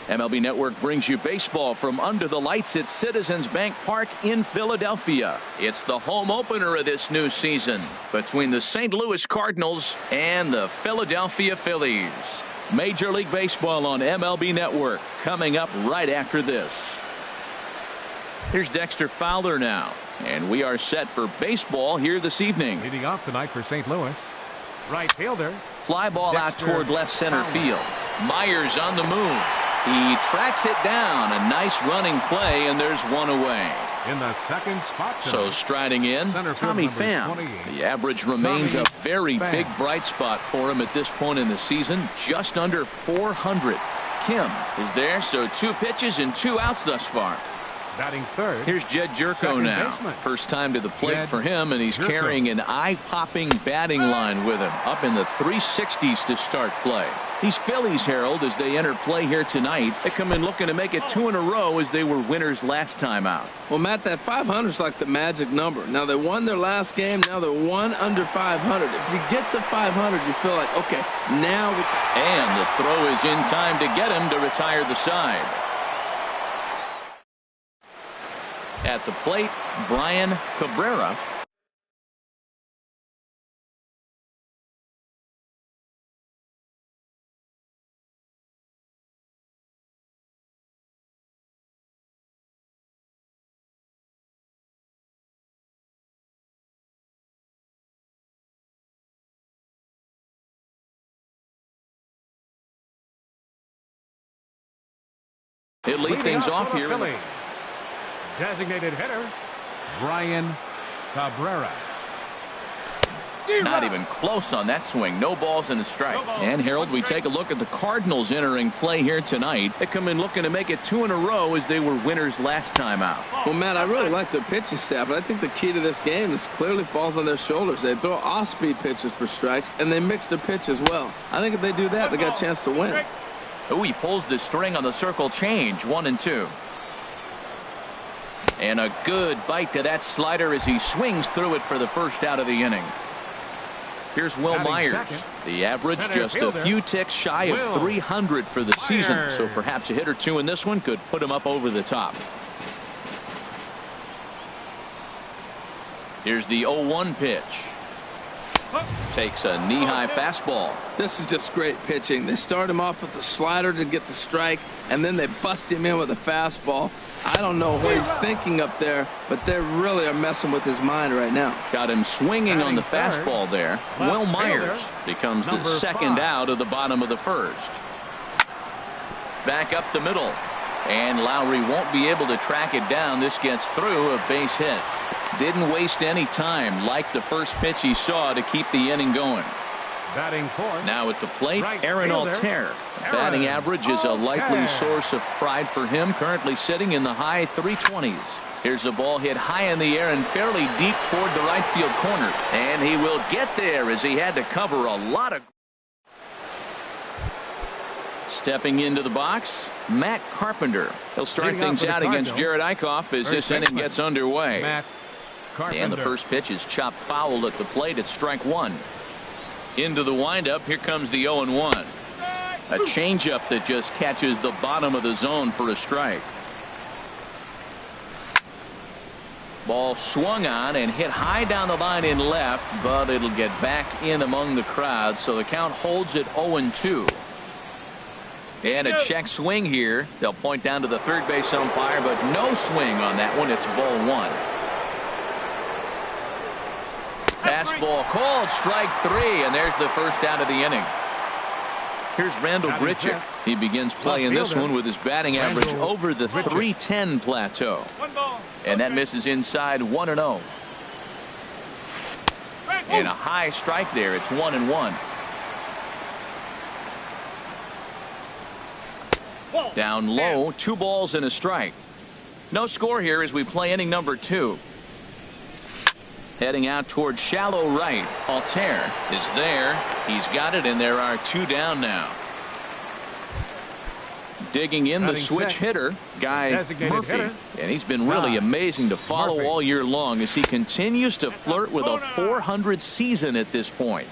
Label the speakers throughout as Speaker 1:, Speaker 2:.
Speaker 1: MLB Network brings you baseball from under the lights at Citizens Bank Park in Philadelphia. It's the home opener of this new season between the St. Louis Cardinals and the Philadelphia Phillies. Major League Baseball on MLB Network coming up right after this. Here's Dexter Fowler now, and we are set for baseball here this evening.
Speaker 2: Leading off tonight for St. Louis, right fielder.
Speaker 1: Fly ball
Speaker 2: Dexter
Speaker 1: out toward left center
Speaker 2: Fowler.
Speaker 1: field. Myers on the move. He tracks it down. A nice running play, and there's one away.
Speaker 2: In the second spot.
Speaker 1: So striding in,
Speaker 2: Center field
Speaker 1: Tommy
Speaker 2: number
Speaker 1: Pham.
Speaker 2: 28.
Speaker 1: The average remains
Speaker 2: Tommy
Speaker 1: a very
Speaker 2: Pham.
Speaker 1: big bright spot for him at this point in the season. Just under 400. Kim is there, so 2 pitches and 2 outs thus far.
Speaker 2: Batting third.
Speaker 1: Here's Jed Jerko
Speaker 2: Second
Speaker 1: now.
Speaker 2: baseman.
Speaker 1: First time to the plate
Speaker 2: Jed
Speaker 1: for him, and he's
Speaker 2: Jerko.
Speaker 1: carrying an eye-popping batting line with him. Up in the 360s to start play. These Phillies, Harold, as they enter play here tonight, they come in looking to make it 2 in a row as they were winners last time out.
Speaker 3: Well, Matt, that 500 is like the magic number. Now, they won their last game. Now they're 1 under 500. If you get to 500, you feel like, okay, now.
Speaker 1: And the throw is in time to get him to retire the side. At the plate, Brian Cabrera. He'll lead things off here.
Speaker 2: Philly. Designated hitter, Brian Cabrera.
Speaker 1: Not even close on that swing. No balls and a strike. And Harold, we take a look at the Cardinals entering play here tonight. They come in looking to make it 2 in a row as they were winners last time out.
Speaker 3: Well, Matt, I really like their pitching staff, but I think the key to this game is clearly falls on their shoulders. They throw off-speed pitches for strikes, and they mix their pitch as well. I think if they do that, they got a chance to win.
Speaker 1: Oh, he pulls the string on the circle change. 1 and 2. And a good bite to that slider as he swings through it for the first out of the inning. Here's Will
Speaker 2: Batting
Speaker 1: Myers.
Speaker 2: second,
Speaker 1: The average
Speaker 2: center
Speaker 1: just
Speaker 2: fielder,
Speaker 1: a few ticks shy of
Speaker 2: Will
Speaker 1: 300 for the season.
Speaker 2: Myers.
Speaker 1: So perhaps a hit or 2 in this one could put him up over the top. Here's the 0-1 pitch. Takes a knee-high fastball.
Speaker 3: This is just great pitching. They start him off with the slider to get the strike, and then they bust him in with a fastball. I don't know what he's thinking up there, but they really are messing with his mind right now.
Speaker 1: Got him swinging on the
Speaker 2: Batting third,
Speaker 1: fastball there.
Speaker 2: left
Speaker 1: Will Myers
Speaker 2: fielder,
Speaker 1: becomes the
Speaker 2: number
Speaker 1: second
Speaker 2: 5.
Speaker 1: out of the bottom of the first. Back up the middle. And Lowry won't be able to track it down. This gets through, a base hit. Didn't waste any time like the first pitch he saw to keep the inning going.
Speaker 2: Batting fourth.
Speaker 1: Now at the plate,
Speaker 2: Right
Speaker 1: Aaron
Speaker 2: fielder,
Speaker 1: Altair.
Speaker 2: Aaron
Speaker 1: Batting average is a likely
Speaker 2: Altair.
Speaker 1: source of pride for him, currently sitting in the high 320s. Here's a ball hit high in the air and fairly deep toward the right field corner. And he will get there as he had to cover a lot of. Stepping into the box, Matt Carpenter. He'll start
Speaker 2: Leading off
Speaker 1: things
Speaker 2: for the
Speaker 1: out against
Speaker 2: Cardinals,
Speaker 1: Jared Eichhoff as
Speaker 2: first
Speaker 1: this inning
Speaker 2: baseman,
Speaker 1: gets underway.
Speaker 2: Matt Carpenter.
Speaker 1: And the first pitch is chopped foul at the plate at strike 1. Into the windup, here comes the 0-1. A changeup that just catches the bottom of the zone for a strike. Ball swung on and hit high down the line in left, but it'll get back in among the crowd, so the count holds at 0-2. And a check swing here. They'll point down to the third base umpire, but no swing on that one. It's ball 1. Fastball called, strike 3, and there's the first out of the inning. Here's Randall
Speaker 2: Batting
Speaker 1: Grichuk.
Speaker 2: fifth.
Speaker 1: He begins playing this
Speaker 2: fielder,
Speaker 1: one with his batting average
Speaker 2: Randall
Speaker 1: over the
Speaker 2: Grichuk.
Speaker 1: 310 plateau. And that misses inside 1-0. And a high strike there. It's 1-1. Down low, 2 balls and a strike. No score here as we play inning number 2. Heading out toward shallow right. Altair is there. He's got it, and there are 2 down now. Digging in the
Speaker 2: Batting
Speaker 1: switch
Speaker 2: check.
Speaker 1: hitter, Guy
Speaker 2: Designated
Speaker 1: Murphy.
Speaker 2: hitter.
Speaker 1: And he's been really amazing to follow
Speaker 2: Murphy.
Speaker 1: all year long as he continues to flirt with a 400 season at this point.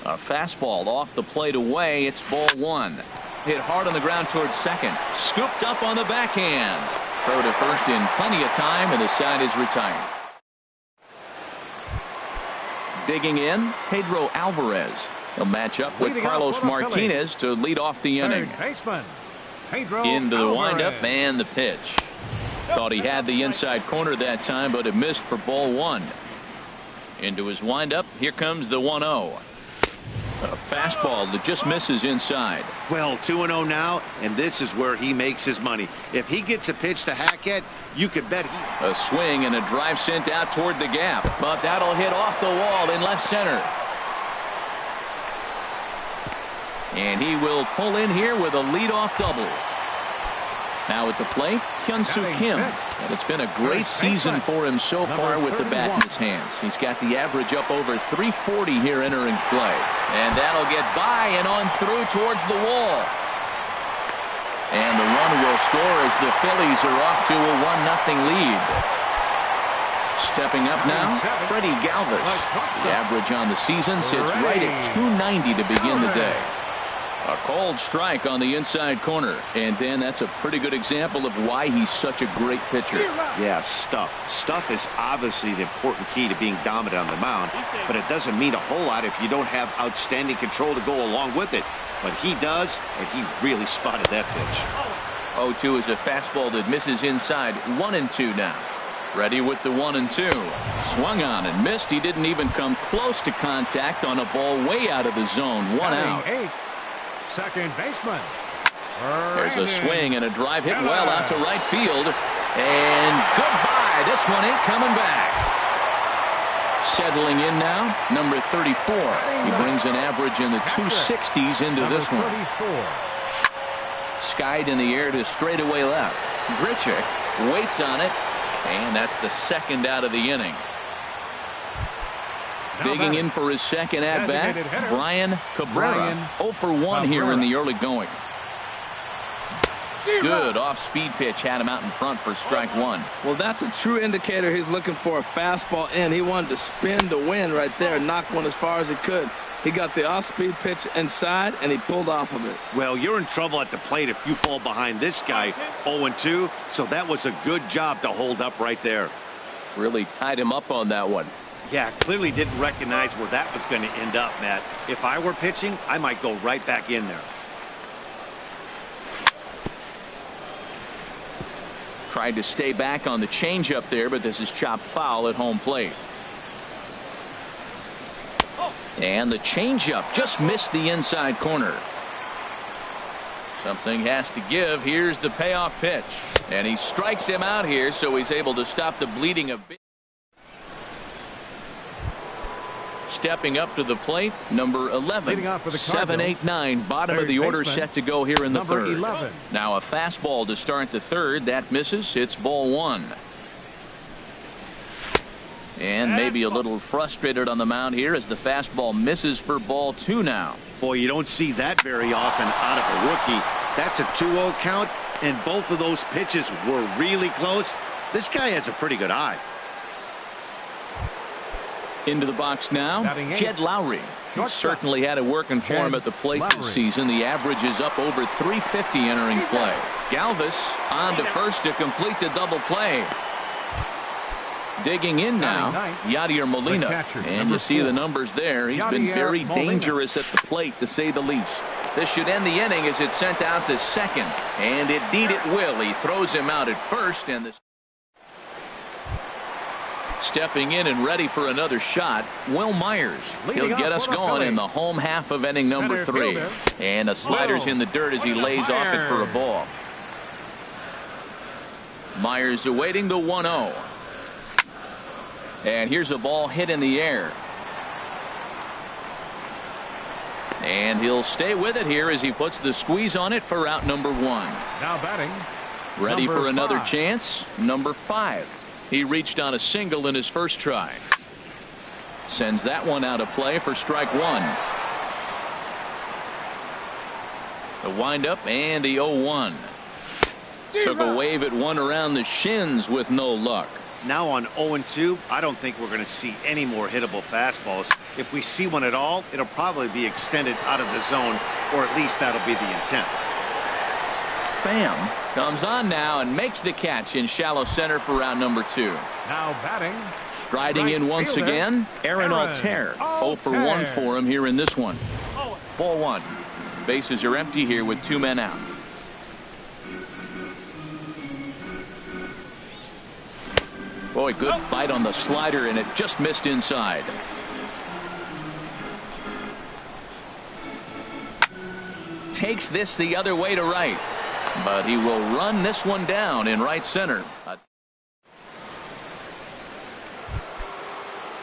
Speaker 1: A fastball off the plate away. It's ball 1. Hit hard on the ground towards second. Scooped up on the backhand. Throw to first in plenty of time, and the side is retired. Digging in, Pedro Alvarez. He'll match up with Carlos Martinez to lead off the inning. Into the windup and the pitch. Thought he had the inside corner that time, but it missed for ball one. Into his windup. Here comes the 1-0. A fastball that just misses inside.
Speaker 4: Well, 2-0 now, and this is where he makes his money. If he gets a pitch to hack at, you could bet he...
Speaker 1: A swing and a drive sent out toward the gap, but that'll hit off the wall in left center. And he will pull in here with a leadoff double. Now at the plate, Hyun-Soo Kim. And it's been a great season for him so far with the bat in his hands. He's got the average up over 340 here entering play. And that'll get by and on through towards the wall. And the run will score as the Phillies are off to a 1-0 lead. Stepping up now, Freddie Galvis. The average on the season sits right at 290 to begin the day. A cold strike on the inside corner, and then that's a pretty good example of why he's such a great pitcher.
Speaker 4: Yeah, stuff. Stuff is obviously the important key to being dominant on the mound, but it doesn't mean a whole lot if you don't have outstanding control to go along with it. But he does, and he really spotted that pitch.
Speaker 1: 0-2 is a fastball that misses inside. 1-2 now. Ready with the 1-2. Swung on and missed. He didn't even come close to contact on a ball way out of the zone. One out.
Speaker 2: Second baseman.
Speaker 1: There's a swing and a drive hit well out to right field. And goodbye. This one ain't coming back. Settling in now, number 34. He brings an average in the 260s into this one. Skied in the air to straightaway left. Grichuk waits on it, and that's the second out of the inning. Digging in for his second at-bat, Brian Cabrera. 0 for 1 here in the early going. Good off-speed pitch had him out in front for strike one.
Speaker 3: Well, that's a true indicator he's looking for a fastball in. He wanted to spin the wind right there, knock one as far as he could. He got the off-speed pitch inside, and he pulled off of it.
Speaker 4: Well, you're in trouble at the plate if you fall behind this guy 0-2, so that was a good job to hold up right there.
Speaker 1: Really tied him up on that one.
Speaker 4: Yeah, clearly didn't recognize where that was going to end up, Matt. If I were pitching, I might go right back in there.
Speaker 1: Tried to stay back on the changeup there, but this is chopped foul at home plate. And the changeup just missed the inside corner. Something has to give. Here's the payoff pitch. And he strikes him out here, so he's able to stop the bleeding a bit. Stepping up to the plate, number 11. 7, 8, 9, bottom of the order set to go here in the third.
Speaker 2: 11.
Speaker 1: Now a fastball to start the third. That misses. It's ball one. And maybe a little frustrated on the mound here as the fastball misses for ball two now.
Speaker 4: Boy, you don't see that very often out of a rookie. That's a 2-0 count, and both of those pitches were really close. This guy has a pretty good eye.
Speaker 1: Into the box now, Jed Lowry. He certainly had it working for him at the plate this season. The average is up over 350 entering play. Galvis on to first to complete the double play. Digging in now, Yadier Molina. And you see the numbers there. He's been very dangerous at the plate, to say the least. This should end the inning as it's sent out to second. And indeed it will. He throws him out at first, and the stepping in and ready for another shot, Will Myers. He'll get us going in the home half of inning number 3. And a slider's in the dirt as he lays off it for a ball. Myers awaiting the 1-0. And here's a ball hit in the air. And he'll stay with it here as he puts the squeeze on it for out number 1.
Speaker 2: Now batting.
Speaker 1: Ready for another chance, number 5. He reached on a single in his first try. Sends that one out of play for strike one. The windup and the 0-1. Took a wave at one around the shins with no luck.
Speaker 4: Now on 0-2, I don't think we're going to see any more hittable fastballs. If we see one at all, it'll probably be extended out of the zone, or at least that'll be the intent.
Speaker 1: Pham comes on now and makes the catch in shallow center for round number 2.
Speaker 2: Now batting.
Speaker 1: Striding in once
Speaker 2: fielder,
Speaker 1: again, Aaron Altair. 0 for 1 for him here in this one. Ball 1. Bases are empty here with 2 men out. Boy, good bite on the slider, and it just missed inside. Takes this the other way to right, but he will run this one down in right center.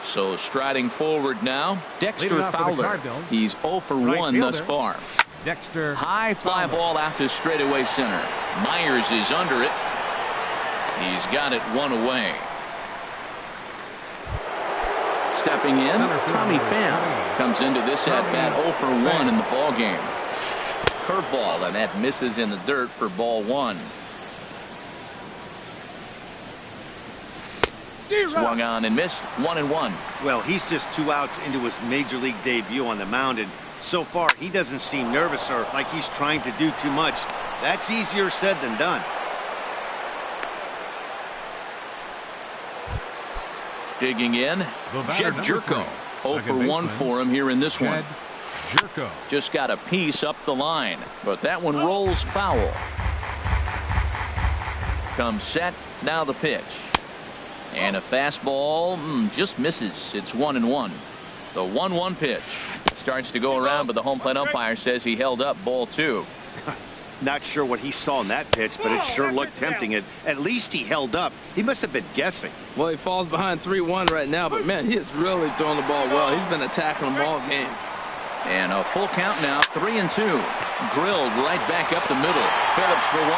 Speaker 1: So striding forward now, Dexter Fowler. He's 0 for 1 thus far.
Speaker 2: Dexter.
Speaker 1: High fly ball out to straightaway center. Myers is under it. He's got it 1 away. Stepping in, Tommy Pham comes into this at bat 0 for 1 in the ball game. Curveball, and that misses in the dirt for ball 1. Swung on and missed. 1-1.
Speaker 4: Well, he's just 2 outs into his major league debut on the mound, and so far he doesn't seem nervous or like he's trying to do too much. That's easier said than done.
Speaker 1: Digging in, Jed Jerko. 0 for 1 for him here in this one.
Speaker 2: Jerko.
Speaker 1: Just got a piece up the line, but that one rolls foul. Comes set, now the pitch. And a fastball just misses. It's 1-1. The 1-1 pitch starts to go around, but the home plate umpire says he held up ball 2.
Speaker 4: Not sure what he saw in that pitch, but it sure looked tempting. At least he held up. He must have been guessing.
Speaker 3: Well, he falls behind 3-1 right now, but man, he is really throwing the ball well. He's been attacking them all game.
Speaker 1: And a full count now, 3-2. Drilled right back up the middle. Phillips for 1.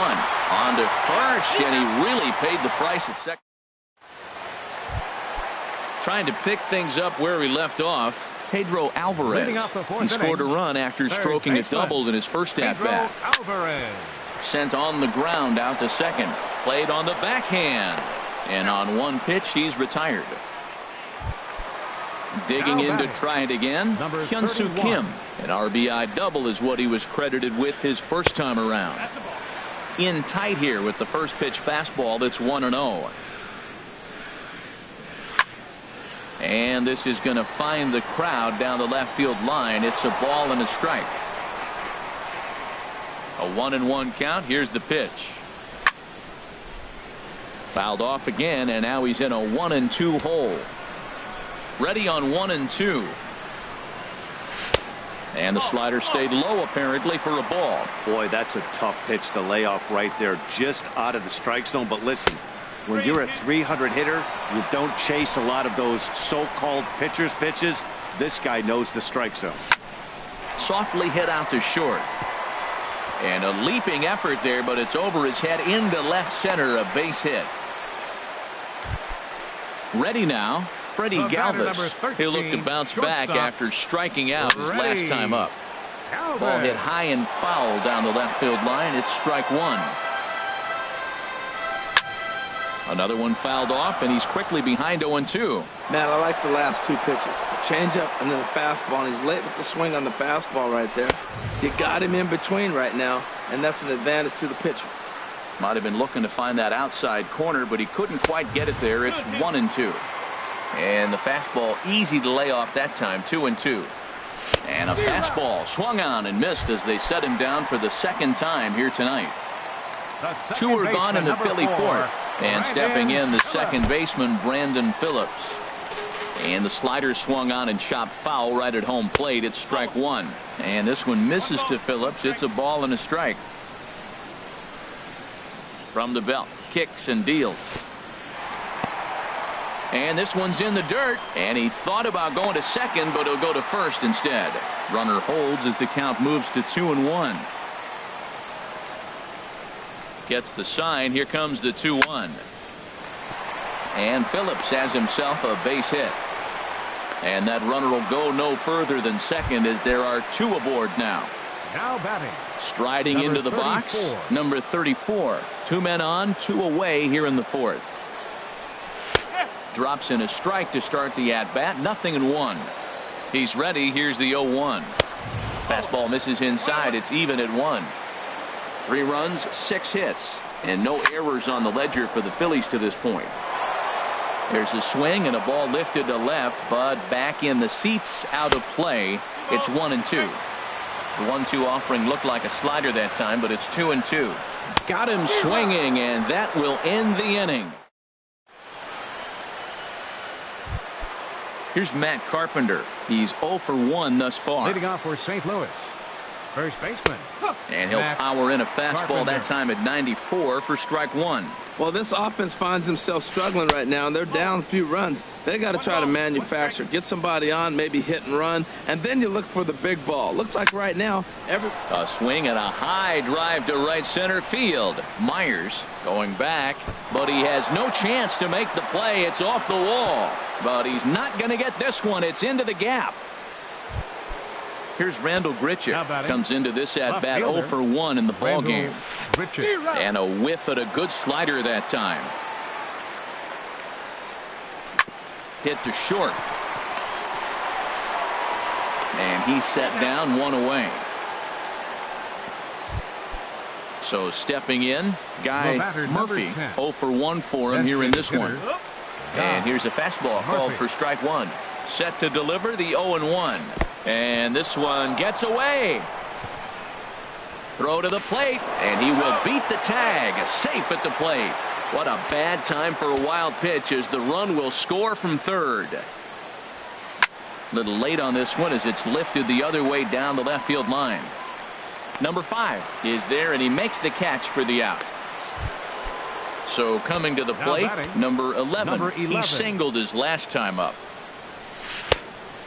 Speaker 1: On to first, and he really paid the price at second. Trying to pick things up where he left off, Pedro Alvarez. He scored a run after stroking a double in his first at-bat. Sent on the ground out to second. Played on the backhand. And on one pitch, he's retired. Digging in to try it again, Hyun-Soo Kim. An RBI double is what he was credited with his first time around. In tight here with the first pitch fastball that's 1-0. And this is going to find the crowd down the left field line. It's a ball and a strike. A 1-1 count. Here's the pitch. Fouled off again, and now he's in a 1-2 hole. Ready on 1-2. And the slider stayed low apparently for a ball.
Speaker 4: Boy, that's a tough pitch to lay off right there, just out of the strike zone. But listen, when you're a 300 hitter, you don't chase a lot of those so-called pitcher's pitches. This guy knows the strike zone.
Speaker 1: Softly hit out to short. And a leaping effort there, but it's over his head into left center, a base hit. Ready now, Freddie Galvis. He'll look to bounce back after striking out his last time up. Ball hit high and foul down the left field line. It's strike one. Another one fouled off, and he's quickly behind 0-2.
Speaker 3: Man, I like the last two pitches. A changeup and then a fastball, and he's late with the swing on the fastball right there. You got him in between right now, and that's an advantage to the pitcher.
Speaker 1: Might have been looking to find that outside corner, but he couldn't quite get it there. It's 1-2. And the fastball easy to lay off that time, 2-2. And a fastball swung on and missed as they set him down for the second time here tonight. Two are gone in the Philly fourth. And stepping in, the second baseman, Brandon Phillips. And the slider swung on and chopped foul right at home plate. It's strike one. And this one misses to Phillips. It's a ball and a strike. From the belt, kicks and deals. And this one's in the dirt. And he thought about going to second, but he'll go to first instead. Runner holds as the count moves to 2-1. Gets the sign. Here comes the 2-1. And Phillips has himself a base hit. And that runner will go no further than second as there are two aboard now.
Speaker 2: Now batting.
Speaker 1: Striding into the box, number 34. Two men on, two away here in the fourth. Drops in a strike to start the at-bat. 0-1. He's ready. Here's the 0-1. Fastball misses inside. It's even at 1. 3 runs, 6 hits, and no errors on the ledger for the Phillies to this point. There's a swing and a ball lifted to left, but back in the seats, out of play. It's 1-2. The 1-2 offering looked like a slider that time, but it's 2-2. Got him swinging, and that will end the inning. Here's Matt Carpenter. He's 0 for 1 thus far.
Speaker 2: Leading off for St. Louis, first baseman.
Speaker 1: And he'll power in a fastball that time at 94 for strike 1.
Speaker 3: Well, this offense finds themselves struggling right now, and they're down a few runs. They got to try to manufacture, get somebody on, maybe hit and run, and then you look for the big ball. Looks like right now,
Speaker 1: a swing and a high drive to right center field. Myers going back, but he has no chance to make the play. It's off the wall, but he's not going to get this one. It's into the gap. Here's Randall Grichuk. Comes into this at-bat 0 for 1 in the ball game. And a whiff at a good slider that time. Hit to short. And he's set down, 1 away. So stepping in, Guy Murphy. 0 for 1 for him here in this one. And here's a fastball called for strike 1. Set to deliver the 0-1. And this one gets away. Throw to the plate, and he will beat the tag. Safe at the plate. What a bad time for a wild pitch, as the run will score from third. Little late on this one as it's lifted the other way down the left field line. Number 5 is there, and he makes the catch for the out. So coming to the plate, number 11. He singled his last time up.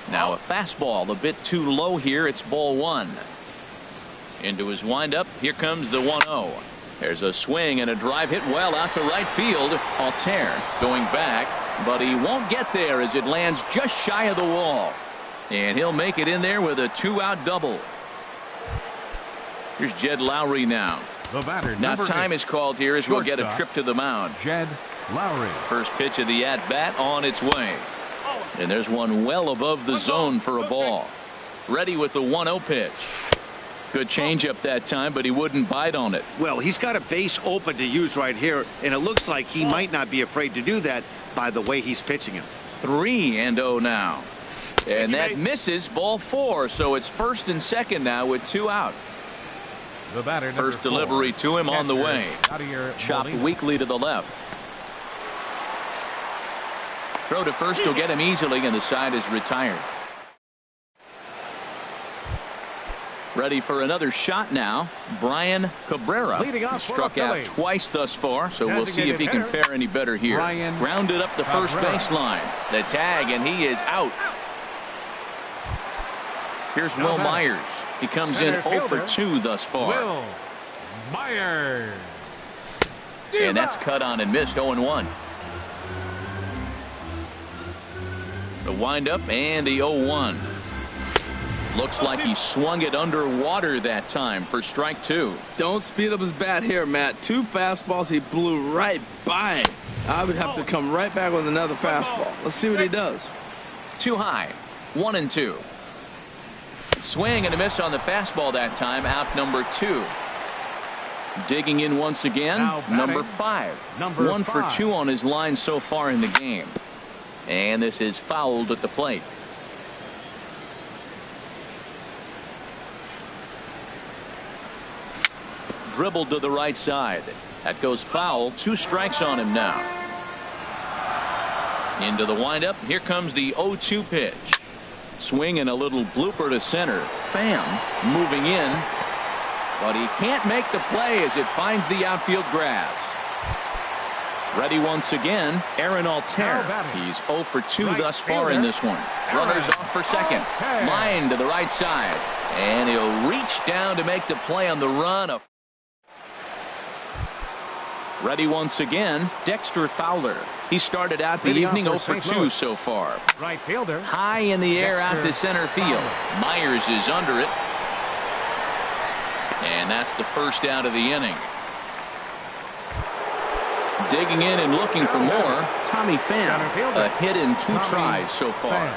Speaker 1: Now a fastball a bit too low here. It's ball 1. Into his windup. Here comes the 1-0. There's a swing and a drive hit well out to right field. Altair going back, but he won't get there as it lands just shy of the wall. And he'll make it in there with a 2-out double. Here's Jed Lowry now.
Speaker 2: The batter,
Speaker 1: now time
Speaker 2: 8.
Speaker 1: is called here as we'll get a trip to the mound.
Speaker 2: Jed Lowry.
Speaker 1: First pitch of the at-bat on its way. And there's one well above the zone for a ball. Ready with the 1-0 pitch. Good changeup that time, but he wouldn't bite on it.
Speaker 4: Well, he's got a base open to use right here, and it looks like he might not be afraid to do that by the way he's pitching him.
Speaker 1: 3-0 now. And that misses, ball 4. So it's first and second now with 2 out.
Speaker 2: The batter,
Speaker 1: first delivery to him on the way. Chopped weakly to the left. Throw to first will get him easily, and the side is retired. Ready for another shot now. Brian Cabrera. He struck out twice thus far, so we'll see if he can fare any better here. Grounded up the first baseline. The tag, and he is out. Here's Will Myers. He comes in 0 for 2 thus far.
Speaker 2: Will Myers.
Speaker 1: And that's cut on and missed. 0-1. The windup and the 0-1. Looks like he swung it underwater that time for strike 2.
Speaker 3: Don't speed up his bat here, Matt. 2 fastballs he blew right by. I would have to come right back with another fastball. Let's see what he does.
Speaker 1: Too high. 1-2. Swing and a miss on the fastball that time. Out number 2. Digging in once again, number 5. 1 for 2 on his line so far in the game. And this is fouled at the plate. Dribbled to the right side. That goes foul. 2 strikes on him now. Into the windup. Here comes the 0-2 pitch. Swing and a little blooper to center. Pham moving in, but he can't make the play as it finds the outfield grass. Ready once again, Aaron Altair. He's 0 for 2 thus far in this one. Runners off for second. Line to the right side. And he'll reach down to make the play on the run. Ready once again, Dexter Fowler. He started out the evening 0 for 2 so far.
Speaker 2: Right fielder.
Speaker 1: High in the air out to center field. Myers is under it. And that's the first out of the inning. Digging in and looking for more, Tommy Pham. A hit in 2 tries so far.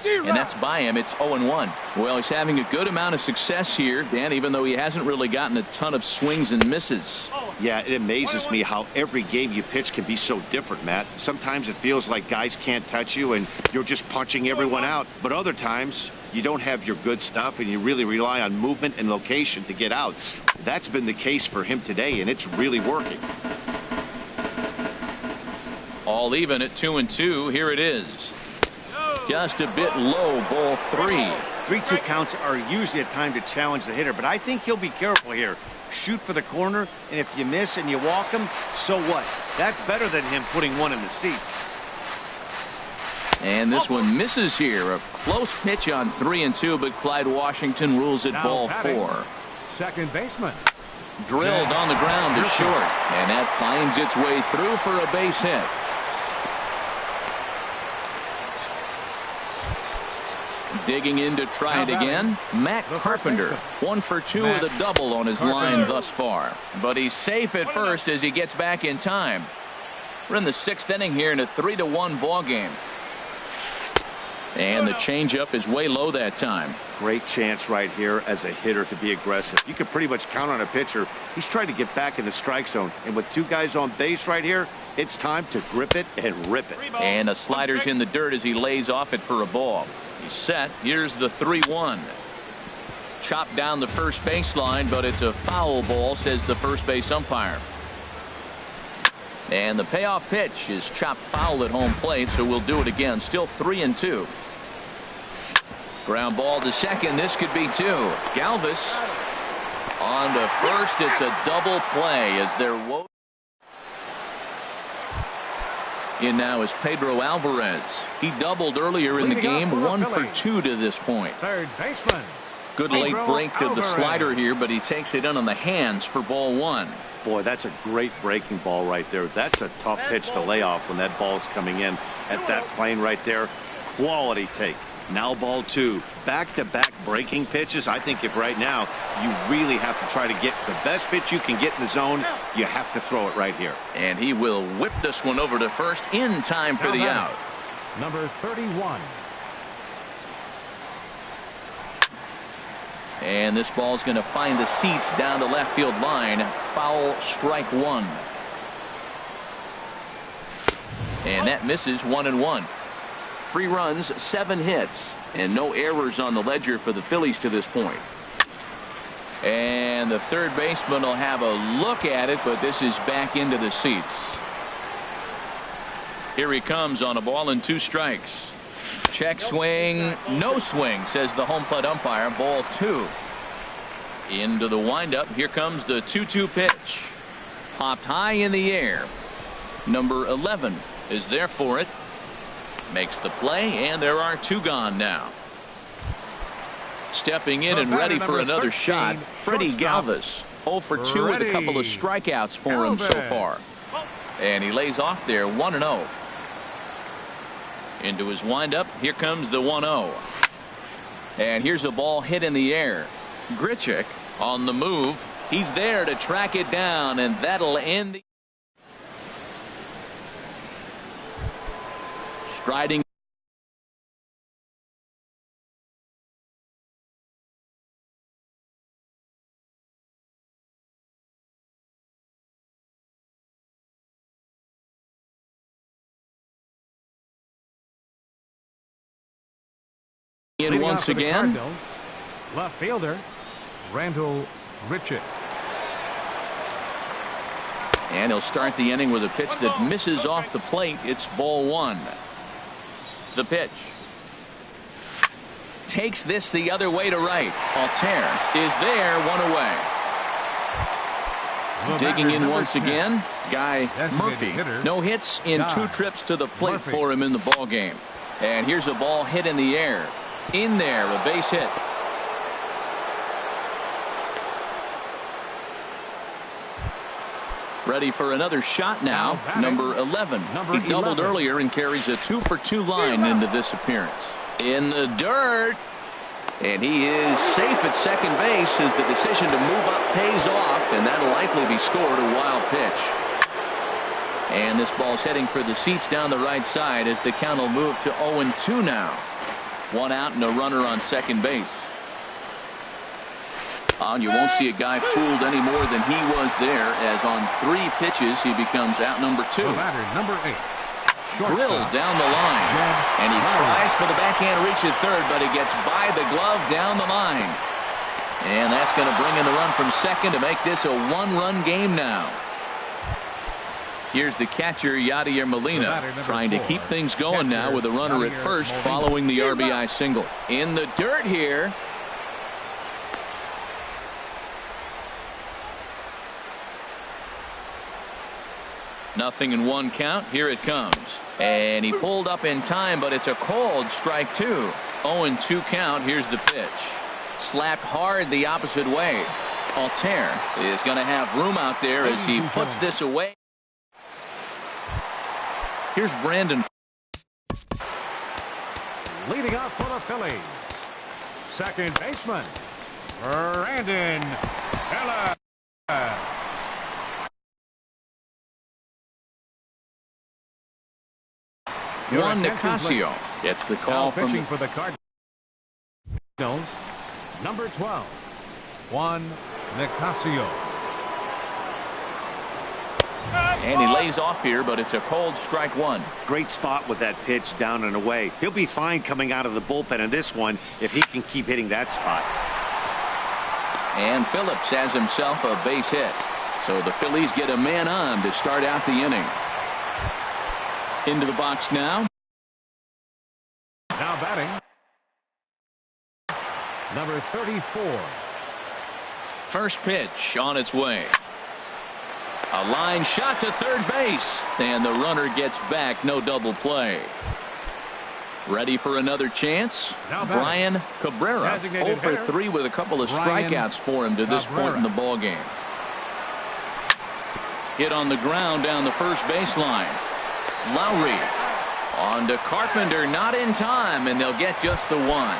Speaker 1: and that's by him. It's 0-1. Well, he's having a good amount of success here, Dan, even though he hasn't really gotten a ton of swings and misses.
Speaker 4: Yeah, it amazes me how every game you pitch can be so different, Matt. Sometimes it feels like guys can't touch you and you're just punching everyone out. But other times, you don't have your good stuff and you really rely on movement and location to get outs. That's been the case for him today, and it's really working.
Speaker 1: All even at 2-2. Here it is. Just a bit low, ball 3.
Speaker 5: 3-2 counts are usually a time to challenge the hitter, but I think he'll be careful here. Shoot for the corner, and if you miss and you walk him, so what? That's better than him putting one in the seats.
Speaker 1: And this one misses here. A close pitch on 3-2, but Clyde Washington rules it ball 4.
Speaker 2: Second baseman.
Speaker 1: Drilled on the ground to short, and that finds its way through for a base hit. Digging in to try it again, Matt Carpenter. 1 for 2 with a double on his line thus far. But he's safe at first as he gets back in time. We're in the 6th inning here in a 3-1 ball game. And the changeup is way low that time.
Speaker 4: Great chance right here as a hitter to be aggressive. You can pretty much count on a pitcher. He's trying to get back in the strike zone. And with 2 guys on base right here, it's time to grip it and rip it.
Speaker 1: And the slider's in the dirt as he lays off it for a ball. He's set. Here's the 3-1. Chopped down the first baseline, but it's a foul ball, says the first base umpire. And the payoff pitch is chopped foul at home plate, so we'll do it again. Still 3-2. Ground ball to second. This could be 2. Galvis on to first. It's a double play as they're in now is Pedro Alvarez. He doubled earlier in the game. 1 for 2 to this point.
Speaker 2: Third baseman.
Speaker 1: Good late break to the slider here, but he takes it in on the hands for ball 1.
Speaker 4: Boy, that's a great breaking ball right there. That's a tough pitch to lay off when that ball's coming in at that plane right there. Quality take. Now ball 2. Back-to-back breaking pitches. I think if right now you really have to try to get the best pitch you can get in the zone, you have to throw it right here.
Speaker 1: And he will whip this one over to first in time for the out.
Speaker 2: Number 31.
Speaker 1: And this ball's going to find the seats down the left field line. Foul, strike 1. And that misses. 1-1. 3 runs, 7 hits, and no errors on the ledger for the Phillies to this point. And the third baseman will have a look at it, but this is back into the seats. Here he comes on a ball and 2 strikes. Check swing, no swing, says the home plate umpire. Ball 2. Into the windup. Here comes the 2-2 pitch. Popped high in the air. Number 11 is there for it. Makes the play, and there are 2 gone now. Stepping in and ready for another shot, Freddie Galvis. 0 for 2 with a couple of strikeouts for him so far. And he lays off there. 1-0. Into his windup. Here comes the 1-0. And here's a ball hit in the air. Grichuk on the move. He's there to track it down, and that'll end the striding. In once again.
Speaker 2: Left fielder Randall Grichuk.
Speaker 1: And he'll start the inning with a pitch that misses off the plate. It's ball 1. The pitch. Takes this the other way to right. Altair is there, 1 away. Digging in once again, Guy Murphy. No hits in 2 trips to the plate for him in the ball game. And here's a ball hit in the air. In there, a base hit. Ready for another shot now. Number 11. He doubled earlier and carries a 2 for 2 line into this appearance. In the dirt. And he is safe at second base as the decision to move up pays off, and that'll likely be scored. A wild pitch. And this ball's heading for the seats down the right side as the count will move to 0-2 now. One out and a runner on second base. And you won't see a guy fooled any more than he was there, as on 3 pitches he becomes out number 2.
Speaker 2: The batter, number 8.
Speaker 1: Drilled down the line, and he tries for the backhand reach at third, but he gets by the glove down the line. And that's going to bring in the run from second to make this a 1-run game now. Here's the catcher, Yadier Molina, trying to keep things going now with a runner at first following the RBI single. In the dirt here. Nothing in 1 count. Here it comes. And he pulled up in time, but it's a called strike 2. 0-2 count. Here's the pitch. Slapped hard the opposite way. Altair is going to have room out there as he puts this away. Here's Brandon.
Speaker 2: Leading off for the Phillies, second baseman, Brandon Ella.
Speaker 1: Juan Nicasio gets the call from
Speaker 2: pitching for the Cardinals. Number 12, Juan Nicasio.
Speaker 1: And he lays off here, but it's a cold strike 1.
Speaker 5: Great spot with that pitch down and away. He'll be fine coming out of the bullpen in this one if he can keep hitting that spot.
Speaker 1: And Phillips has himself a base hit. So the Phillies get a man on to start out the inning. Into the box now.
Speaker 2: Now batting, number 34.
Speaker 1: First pitch on its way. A line shot to third base, and the runner gets back. No double play. Ready for another chance? Brian Cabrera, 0 for 3 with a couple of strikeouts for him to this point in the ball game. Hit on the ground down the first baseline. Lowry on to Carpenter, not in time, and they'll get just the 1.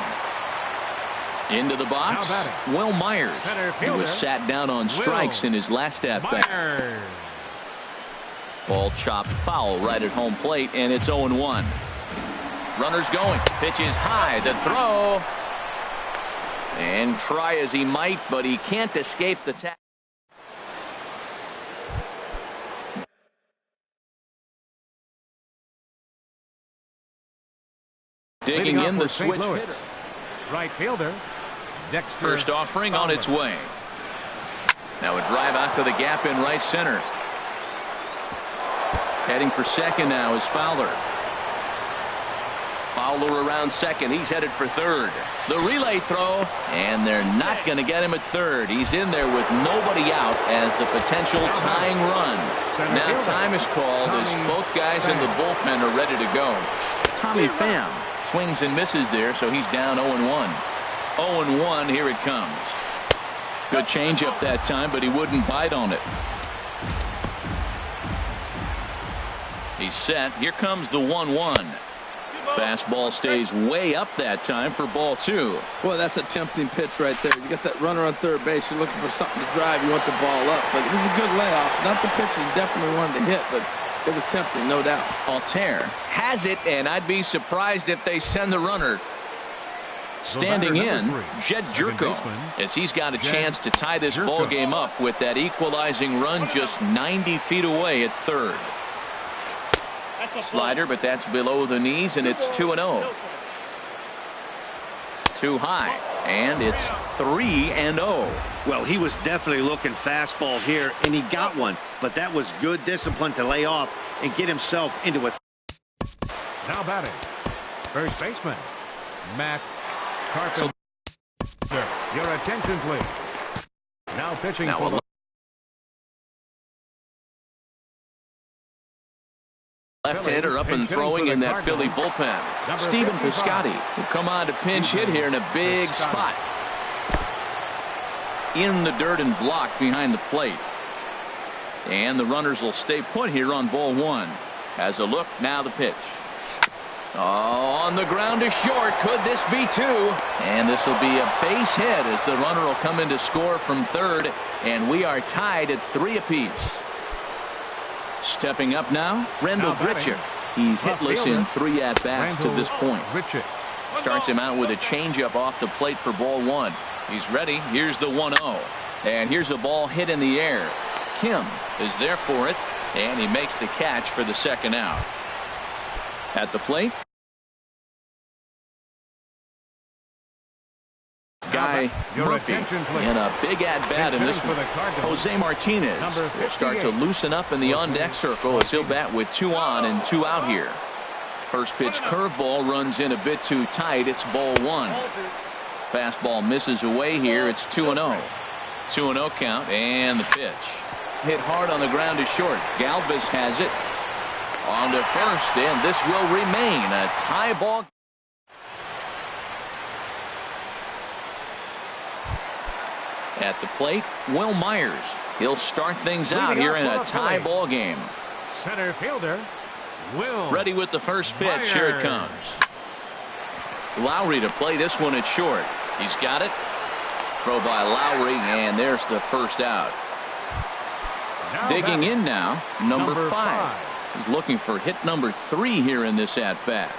Speaker 1: Into the box, Will Myers. He was sat down on strikes in his last at-bat. Ball chopped foul right at home plate, and it's 0-1. Runners going. Pitch is high. The throw. And try as he might, but he can't escape the tackle. Digging in the switch hitter.
Speaker 2: Right fielder, Dexter.
Speaker 1: First offering on its way. Now a drive out to the gap in right center. Heading for second now is Fowler. Fowler around second. He's headed for third. The relay throw, and they're not going to get him at third. He's in there with nobody out as the potential tying run. Now time is called as both guys in the bullpen are ready to go. Tommy Pham swings and misses there, so he's down 0-1. 0-1, here it comes. Good changeup that time, but he wouldn't bite on it. He's set. Here comes the 1-1. Fastball stays way up that time for ball 2.
Speaker 3: Boy, that's a tempting pitch right there. You got that runner on third base. You're looking for something to drive. You want the ball up. But it was a good layoff. Not the pitch he definitely wanted to hit, but it was tempting, no doubt.
Speaker 1: Altair has it, and I'd be surprised if they send the runner. Standing in, Jed Jerko, as he's got a chance to tie this ball game up with that equalizing run just 90 feet away at third. Slider, but that's below the knees, and it's 2-0. Too high, and it's 3-0.
Speaker 5: Well, he was definitely looking fastball here, and he got one. But that was good discipline to lay off and get himself into it.
Speaker 2: Now batting, first baseman, Matt Carpenter. Your attention, please. Now pitching for the
Speaker 1: left-hander up and throwing in that Philly bullpen. Stephen Piscotty will come on to pinch hit here in a big spot. In the dirt and blocked behind the plate. And the runners will stay put here on ball 1. Has a look, now the pitch. Oh, on the ground is short. Could this be 2? And this will be a base hit as the runner will come in to score from third. And we are tied at 3 apiece. Stepping up now, Randall Grichuk. He's hitless in 3 at-bats to this point.
Speaker 2: Grichuk
Speaker 1: Starts him out with a changeup off the plate for ball one. He's ready. Here's the 1-0. And here's a ball hit in the air. Kim is there for it, and he makes the catch for the second out. At the plate, Guy Murphy in a big at-bat in this one. Jose Martinez will start to loosen up in the on-deck circle as he'll bat with 2 on and 2 out here. First pitch curveball runs in a bit too tight. It's ball 1. Fastball misses away here. It's 2-0. 2-0 count, and the pitch. Hit hard on the ground to short. Galvis has it on to first, and this will remain a tie ball. At the plate, Will Myers. He'll start things out here in a tie ball game.
Speaker 2: Center fielder, Will.
Speaker 1: Ready with the first pitch. Here it comes. Lowry to play this one at short. He's got it. Throw by Lowry, and there's the first out. Digging in now, number 5. He's looking for hit number 3 here in this at-bat.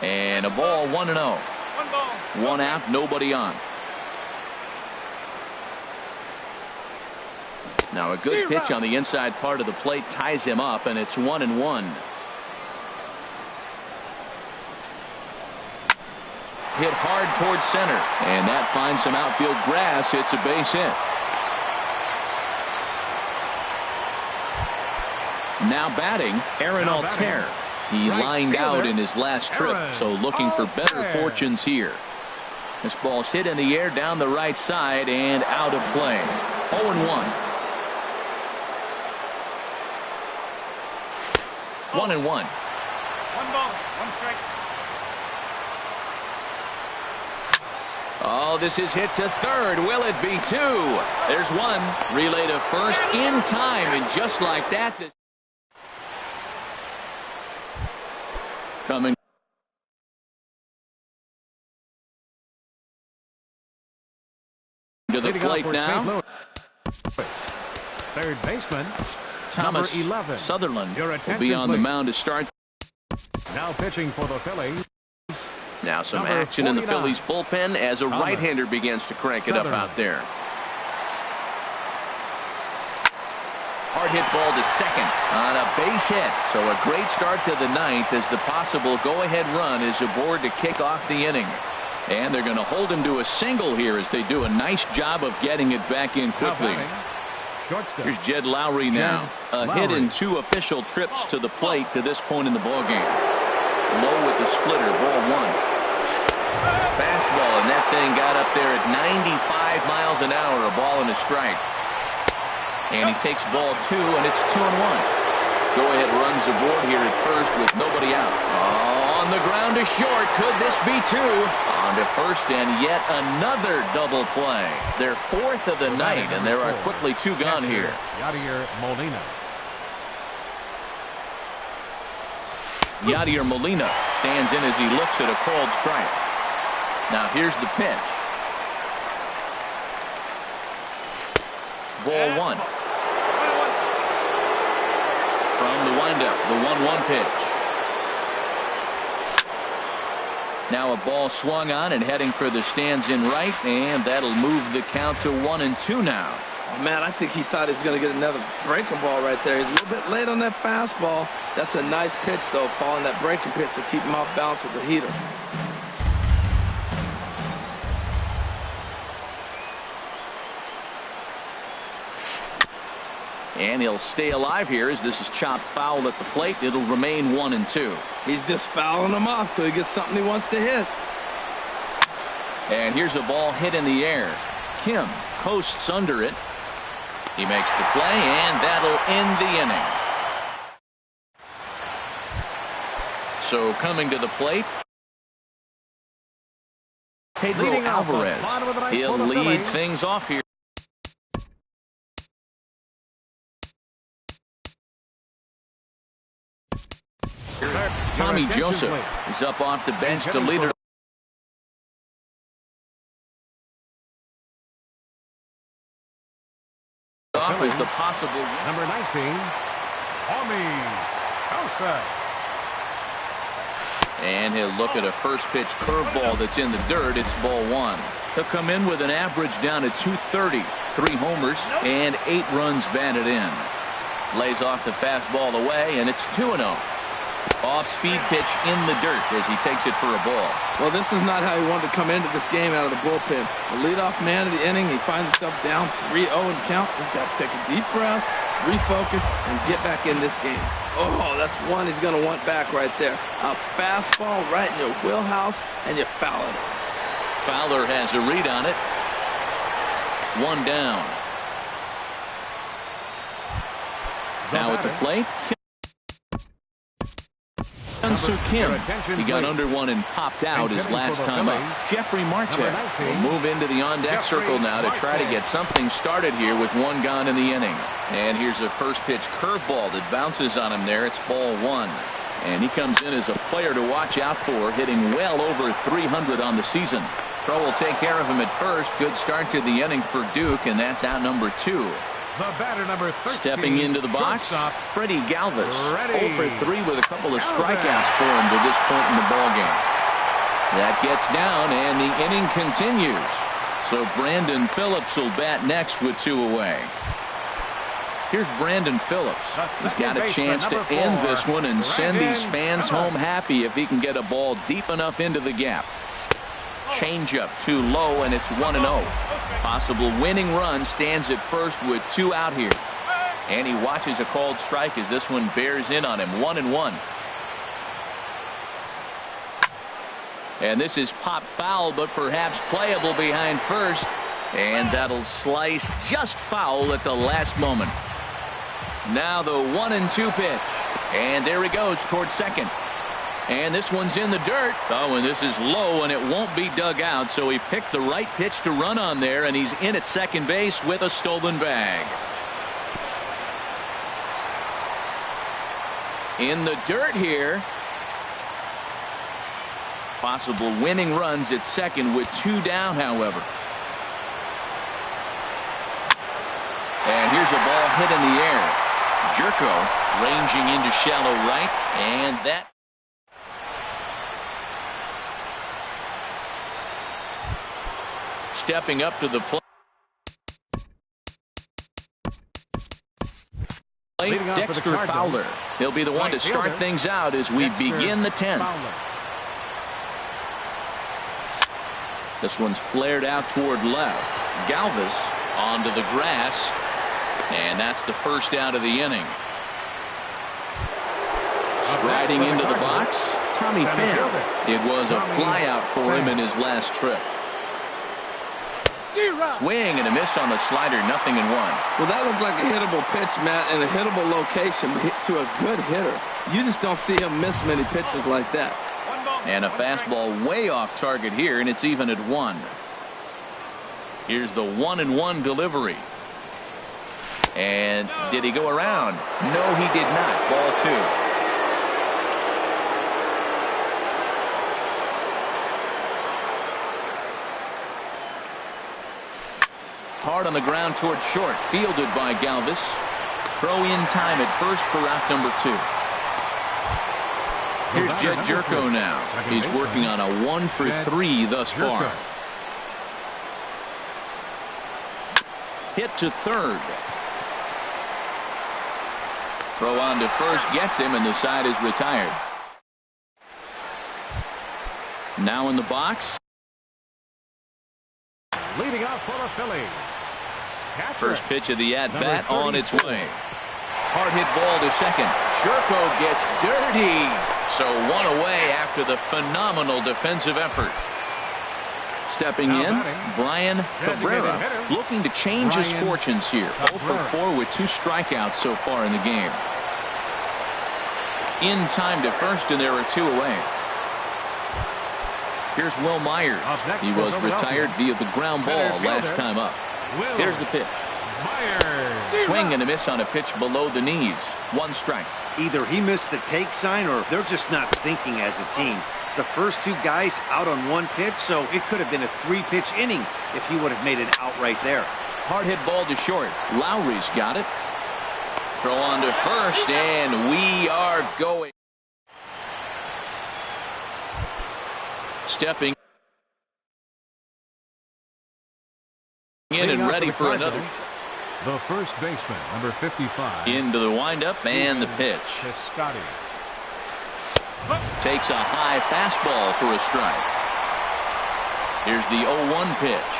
Speaker 1: And a ball, 1-0. 1 out, nobody on. Now a good pitch on the inside part of the plate ties him up, and it's 1-1. Hit hard towards center, and that finds some outfield grass. It's a base hit. Now batting, Aaron Altair. He lined out in his last trip, so looking for better fortunes here. This ball's hit in the air down the right side and out of play. 0-1. 1-1.
Speaker 2: 1 ball, 1 strike.
Speaker 1: Oh, this is hit to third. Will it be 2? There's 1. Relay to first in time, and just like that. Coming to the plate now.
Speaker 2: Third baseman,
Speaker 1: Thomas
Speaker 2: number 11.
Speaker 1: Sutherland
Speaker 2: Your
Speaker 1: will
Speaker 2: attention,
Speaker 1: be on the
Speaker 2: please.
Speaker 1: mound to start.
Speaker 2: Now pitching for the Phillies.
Speaker 1: Now some
Speaker 2: Number
Speaker 1: action in the
Speaker 2: 49.
Speaker 1: Phillies bullpen as a
Speaker 2: Thomas
Speaker 1: right-hander begins to crank it up
Speaker 2: Sutherland.
Speaker 1: out there. Hard hit ball to second on a base hit. So a great start to the ninth as the possible go-ahead run is aboard to kick off the inning. And they're going to hold him to a single here as they do a nice job of getting it back in quickly. Here's Jed Lowry now. A hit in 2 official trips to the plate to this point in the ballgame. Low with the splitter, ball 1. Fastball, and that thing got up there at 95 miles an hour, a ball and a strike. And he takes ball 2, and it's 2-1. Go-ahead runs aboard here at first with nobody out. On the ground to short. Could this be 2? On to first, and yet another double play. Their 4th of the night, and there are quickly 2 gone here.
Speaker 2: Yadier Molina.
Speaker 1: Yadier Molina stands in as he looks at a called strike. Now here's the pitch. Ball 1. From the windup, the 1-1 pitch. Now a ball swung on and heading for the stands in right, and that'll move the count to 1-2 now.
Speaker 3: Man, I think he thought he was going to get another breaking ball right there. He's a little bit late on that fastball. That's a nice pitch, though, following that breaking pitch to keep him off balance with the heater.
Speaker 1: And he'll stay alive here as this is chopped foul at the plate. It'll remain 1-2.
Speaker 3: He's just fouling him off till he gets something he wants to hit.
Speaker 1: And here's a ball hit in the air. Kim coasts under it. He makes the play, and that'll end the inning. So coming to the plate, Pedro Alvarez. He'll lead things off here. Tommy Joseph is up off the bench to lead her. Off is the possible
Speaker 2: number 19, Tommy Joseph.
Speaker 1: And he'll look at a first pitch curveball that's in the dirt. It's ball one. He'll come in with an average down to 230, 3 homers, and 8 runs batted in. Lays off the fastball away, and it's 2-0. Off-speed pitch in the dirt as he takes it for a ball.
Speaker 3: Well, this is not how he wanted to come into this game out of the bullpen. The leadoff man of the inning, he finds himself down 3-0 in count. He's got to take a deep breath, refocus, and get back in this game. Oh, that's one he's going to want back right there. A fastball right in your wheelhouse, and you foul it.
Speaker 1: Fowler has a read on it. 1 down. Now at the plate, Hyun-Soo Kim. He got under one and popped out his last time up. Jeffrey Marte will move into the on-deck circle now to try to get something started here with 1 gone in the inning. And here's a first pitch curveball that bounces on him there. It's ball 1. And he comes in as a player to watch out for, hitting well over 300 on the season. Crow will take care of him at first. Good start to the inning for Duke, and that's out number 2.
Speaker 2: The batter, number 13,
Speaker 1: stepping into the box, Freddie Galvis. 0 for 3 with a couple of strikeouts for him to this point in the ballgame. That gets down, and the inning continues. So Brandon Phillips will bat next with 2 away. Here's Brandon Phillips. He's got a chance to end this one and send these fans home happy if he can get a ball deep enough into the gap. Changeup too low, and it's 1-0. Possible winning run stands at first with 2 out here. And he watches a called strike as this one bears in on him. 1-1. And this is pop foul, but perhaps playable behind first. And that'll slice just foul at the last moment. Now the 1-2 pitch. And there he goes towards second. And this one's in the dirt. Oh, and this is low, and it won't be dug out. So he picked the right pitch to run on there, and he's in at second base with a stolen bag. In the dirt here. Possible winning runs at second with 2 down, however. And here's a ball hit in the air. Jerko ranging into shallow right, and that. Stepping up to the plate. Dexter Fowler. He'll be the one to start things out as we begin the 10th. This one's flared out toward left. Galvis onto the grass. And that's the first out of the inning. Striding into the box, Tommy Pham. It was a flyout for him in his last trip. Swing and a miss on the slider, 0-1.
Speaker 3: Well, that looked like a hittable pitch, Matt, and a hittable location to a good hitter. You just don't see him miss many pitches like that.
Speaker 1: And a fastball way off target here, and it's even at 1. Here's the 1-1 delivery. And did he go around? No, he did not. Ball 2. Hard on the ground toward short. Fielded by Galvis. Throw in time at first for out number 2. Here's Jed Jerko now. He's working on a 1 for 3 thus far. Hit to third. Throw on to first gets him, and the side is retired. Now in the box.
Speaker 2: Leading off for the Phillies.
Speaker 1: First pitch of the at-bat on its way. Hard hit ball to second. Jerko gets dirty. So 1 away after the phenomenal defensive effort. Stepping in, Brian Cabrera, looking to change his fortunes here. 0 for 4 with 2 strikeouts so far in the game. In time to first, and there are 2 away. Here's Will Myers. He was retired via the ground ball last time up. Here's the pitch. Swing and a miss on a pitch below the knees. 1 strike.
Speaker 5: Either he missed the take sign or they're just not thinking as a team. The first 2 guys out on 1 pitch, so it could have been a 3-pitch inning if he would have made it out right there.
Speaker 1: Hard hit ball to short. Lowry's got it. Throw on to first, and we are going. Stepping in and ready for another.
Speaker 2: The first baseman, number 55.
Speaker 1: Into the windup and the pitch.
Speaker 2: Scotty.
Speaker 1: Takes a high fastball for a strike. Here's the 0-1 pitch.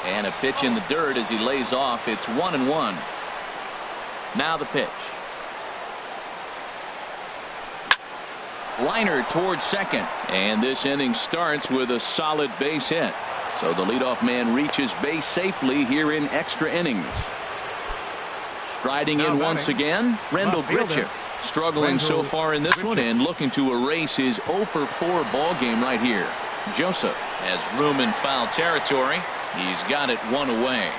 Speaker 1: And a pitch in the dirt as he lays off. It's 1-1. Now the pitch. Liner towards second. And this inning starts with a solid base hit. So the leadoff man reaches base safely here in extra innings. Striding in once again, Rendell Grichuk. Struggling so far in this one and looking to erase his 0-for-4 ball game right here. Joseph has room in foul territory. He's got it one away.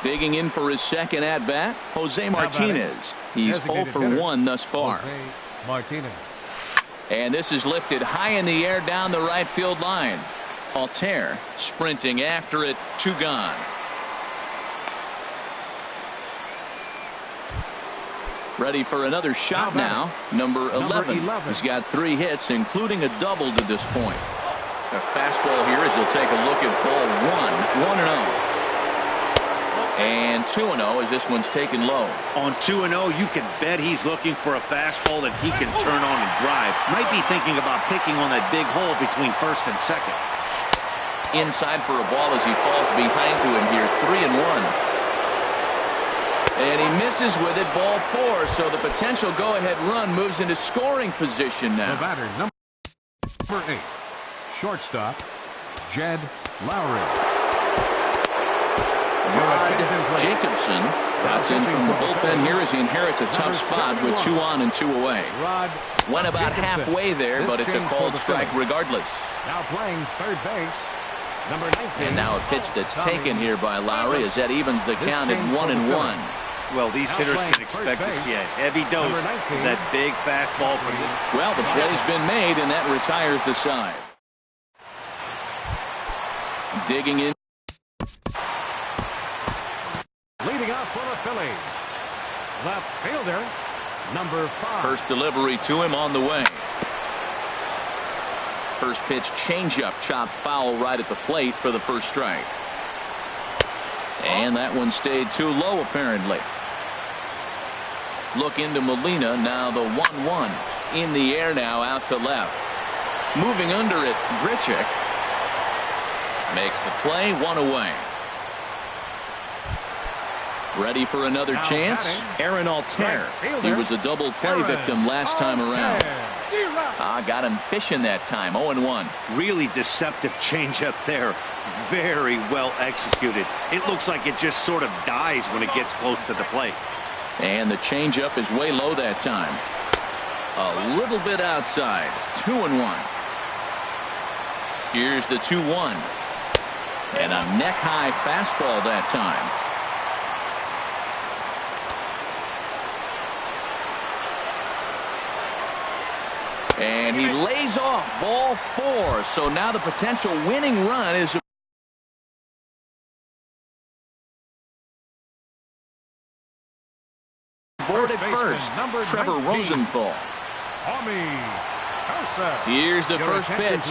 Speaker 1: Digging in for his second at bat, Jose Martinez. He's 0-for-1 thus far.
Speaker 2: Martinez.
Speaker 1: And this is lifted high in the air down the right field line. Altair sprinting after it, 2 gone. Ready for another shot now. Number 11. He's got 3 hits, including a double to this point. A fastball here as he'll take a look at ball 1. 1-0. And 2-0 as this one's taken low.
Speaker 4: On 2-0, you can bet he's looking for a fastball that he can turn on and drive. Might be thinking about picking on that big hole between first and second.
Speaker 1: Inside for a ball as he falls behind to him here. 3-1. And he misses with it, ball 4. So the potential go-ahead run moves into scoring position now.
Speaker 2: The batter, number 8. Shortstop, Jed Lowry.
Speaker 1: Rod Jacobson bats in from the bullpen here as he inherits a tough spot with 2 on and 2 away. Went about halfway there, but it's a called strike regardless.
Speaker 2: Now playing third base, number 19.
Speaker 1: And now a pitch that's taken here by Lowry as that evens the count at 1-1.
Speaker 4: Well, these hitters can expect to see a heavy dose of that big fastball from him.
Speaker 1: Well, the play's been made, and that retires the side. Digging in.
Speaker 2: Leading off for the Phillies, left fielder, number 5.
Speaker 1: First delivery to him on the way. First pitch changeup, chopped foul right at the plate for the first strike. And that one stayed too low apparently. Look into Molina, now the 1-1. In the air now, out to left. Moving under it, Grichuk makes the play, 1 away. Ready for another chance? Aaron Altair. He was a double play victim last time around. Got him fishing that time, 0-1.
Speaker 4: Really deceptive changeup there. Very well executed. It looks like it just sort of dies when it gets close to the plate.
Speaker 1: And the changeup is way low that time. A little bit outside. 2-1. Here's the 2-1. And a neck-high fastball that time. And he lays off ball 4. So now the potential winning run is aboard at first. Trevor Rosenthal. Here's the first pitch.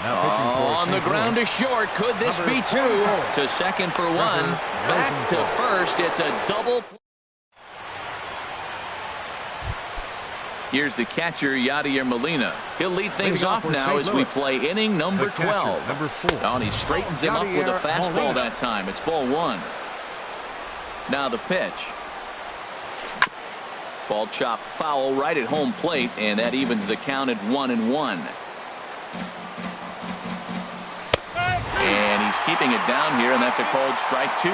Speaker 1: On the ground to short. Could this be 2? To second for 1. Back to first. It's a double. Here's the catcher, Yadier Molina. He'll lead things off now as we play inning number 12. And he straightens him up with a fastball that time. It's ball 1. Now the pitch. Ball chopped foul right at home plate, and that evens the count at 1-1. And he's keeping it down here, and that's a called strike 2.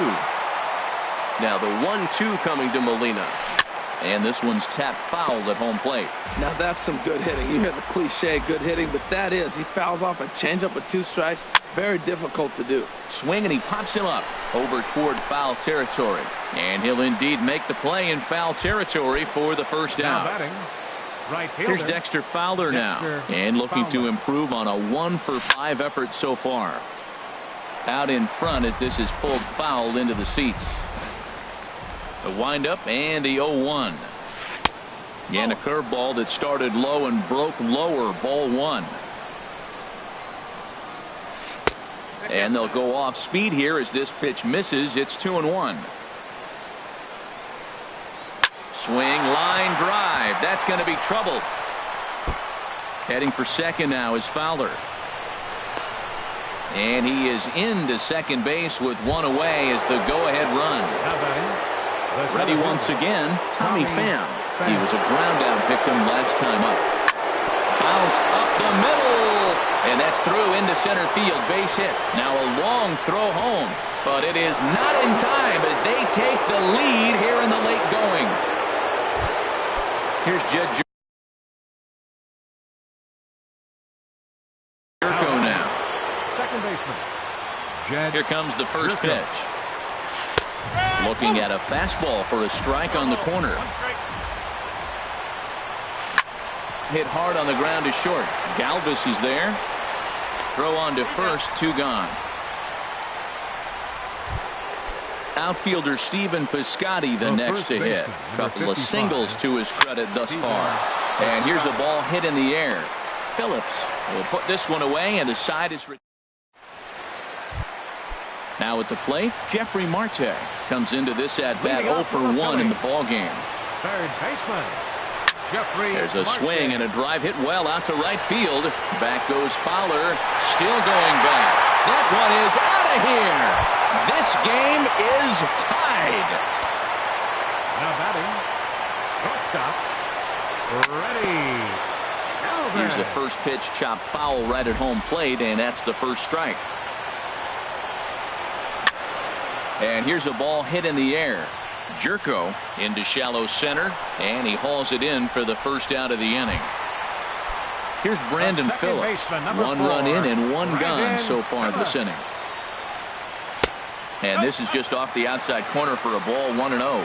Speaker 1: Now the 1-2 coming to Molina. And this one's tapped foul at home plate.
Speaker 3: Now that's some good hitting. You hear the cliche good hitting, but that is. He fouls off a changeup with 2 strikes. Very difficult to do.
Speaker 1: Swing, and he pops him up over toward foul territory. And he'll indeed make the play in foul territory for the first out. Here's Dexter Fowler now. And looking to improve on a 1-for-5 effort so far. Out in front as this is pulled foul into the seats. The windup and the 0-1. And a curveball that started low and broke lower. Ball 1. And they'll go off speed here as this pitch misses. It's 2-1. Swing, line drive. That's going to be trouble. Heading for second now is Fowler. And he is into second base with one away as the go-ahead run. Ready once again, Tommy Pham. He was a ground-out victim last time up. Bounced up the middle. And that's through into center field. Base hit. Now a long throw home. But it is not in time as they take the lead here in the late going. Here's Jed Jerko now.
Speaker 2: Second baseman. Jed.
Speaker 1: Here comes the first pitch. Looking at a fastball for a strike on the corner. Hit hard on the ground to short. Galvis is there. Throw on to first. 2 gone. Outfielder Stephen Piscotty the next to hit. Couple of singles to his credit thus far. And here's a ball hit in the air. Phillips will put this one away, and the side is. Now at the plate, Jeffrey Marte comes into this at bat 0 for 1 in the ball game.
Speaker 2: Third baseman. Jeffrey
Speaker 1: There's a
Speaker 2: Marte.
Speaker 1: swing and a drive hit well out to right field. Back goes Fowler, still going back. That one is out of here. This game is tied.
Speaker 2: Now batting. Shortstop. Ready.
Speaker 1: Here's the first pitch, chopped foul right at home plate, and that's the first strike. And here's a ball hit in the air. Jerko into shallow center, and he hauls it in for the first out of the inning. Here's Brandon Phillips. 1 run in and 1 gone so far this inning. And this is just off the outside corner for a ball 1-0.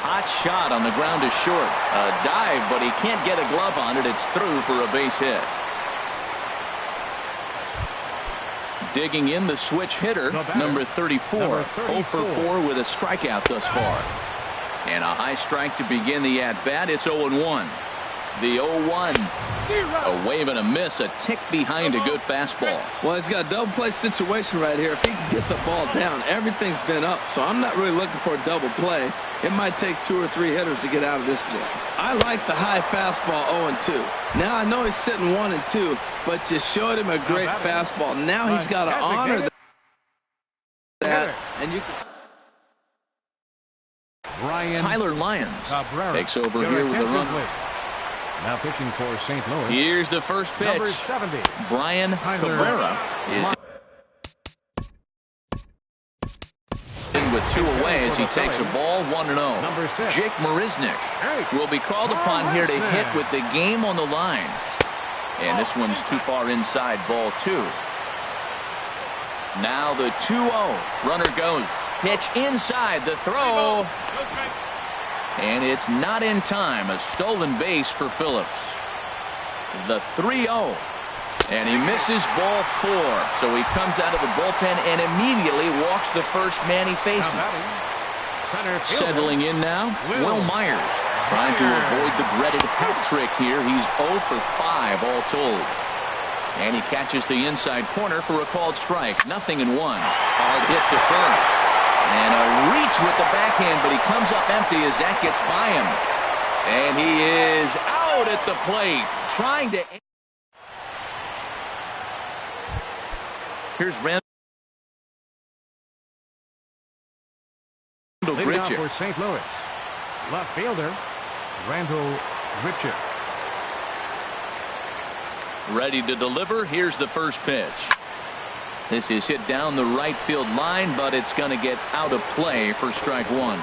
Speaker 1: Hot shot on the ground is short. A dive, but he can't get a glove on it. It's through for a base hit. Digging in the switch hitter, number 34. 0 for 4 with a strikeout thus far. And a high strike to begin the at-bat. It's 0-1. The 0-1. A wave and a miss, a tick behind a good fastball.
Speaker 3: Well, he's got a double play situation right here. If he can get the ball down, everything's been up. So I'm not really looking for a double play. It might take 2 or 3 hitters to get out of this jam. I like the high fastball 0-2. Now I know he's sitting 1-2, but you showed him a great fastball. Now he's got to honor that. And you can.
Speaker 1: Tyler Lyons takes over here with a run.
Speaker 2: Now pitching for St. Louis.
Speaker 1: Here's the first pitch.
Speaker 2: Number 70.
Speaker 1: Brian Cabrera is in with 2 away as he takes a ball 1-0.
Speaker 2: Number 6.
Speaker 1: Jake Marisnick will be called upon here to hit with the game on the line. And this one's too far inside, ball 2. Now the 2-0. Runner goes. Pitch inside, the throw. And it's not in time. A stolen base for Phillips. The 3-0. And he misses ball 4. So he comes out of the bullpen and immediately walks the first man he faces. Settling in now, Will Myers. Trying to avoid the dreaded hat trick here. He's 0 for 5 all told. And he catches the inside corner for a called strike. 0-1. Hard hit to first. And a reach with the backhand, but he comes up empty as that gets by him. And he is out at the plate, trying to. Here's Randall
Speaker 2: Leading off
Speaker 1: Grichuk.
Speaker 2: for St. Louis. Left fielder, Randall Grichuk.
Speaker 1: Ready to deliver. Here's the first pitch. This is hit down the right field line, but it's going to get out of play for strike 1.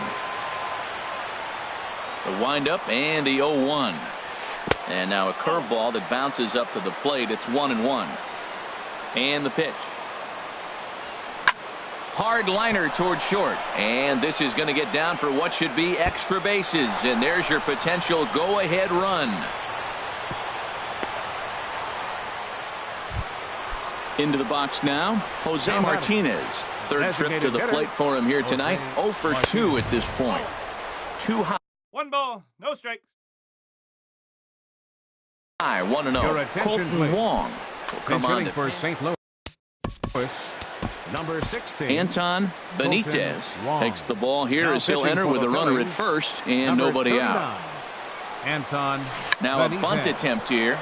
Speaker 1: The windup and the 0-1. And now a curveball that bounces up to the plate. It's 1-1. And the pitch. Hard liner toward short. And this is going to get down for what should be extra bases. And there's your potential go-ahead run. Into the box now, Jose Martinez. third trip to the plate for him here tonight. 0 for 2 at this point. Too high.
Speaker 2: 1 ball, no strikes.
Speaker 1: 1-0. Colton Wong will come on
Speaker 2: for St. Louis. Number 16.
Speaker 1: Anton Benitez takes the ball here as he'll enter with a runner at first and nobody out.
Speaker 2: Anton
Speaker 1: Now a bunt attempt here.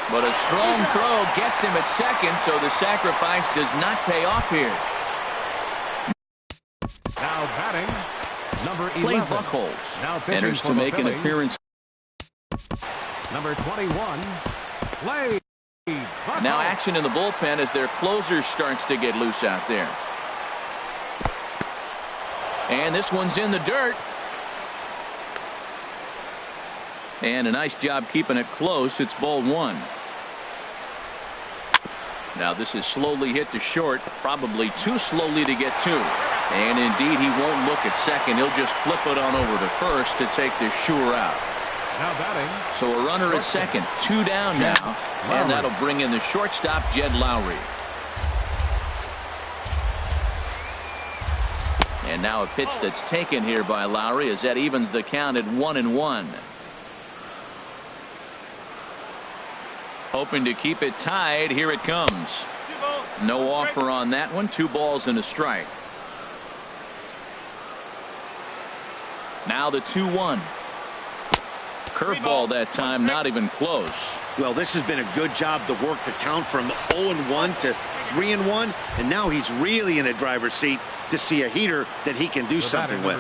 Speaker 1: But a strong throw gets him at second, so the sacrifice does not pay off here.
Speaker 2: Now batting, number 11.
Speaker 1: Clay Buchholz
Speaker 2: Now
Speaker 1: enters to make an appearance.
Speaker 2: Number 21, Clay Buchholz.
Speaker 1: Now action in the bullpen as their closer starts to get loose out there. And this one's in the dirt. And a nice job keeping it close. It's ball 1. Now this is slowly hit to short, probably too slowly to get to. And indeed he won't look at second. He'll just flip it on over to first to take this sure out.
Speaker 2: Now batting.
Speaker 1: So a runner at second, 2 down now. And that'll bring in the shortstop, Jed Lowry. And now a pitch that's taken here by Lowry as that evens the count at 1-1. Hoping to keep it tied. Here it comes. No offer on that one. 2 balls and a strike. Now the 2-1. Curveball that time, not even close.
Speaker 4: Well, this has been a good job to work the count from 0-1 to 3-1, and now he's really in the driver's seat to see a heater that he can do something with.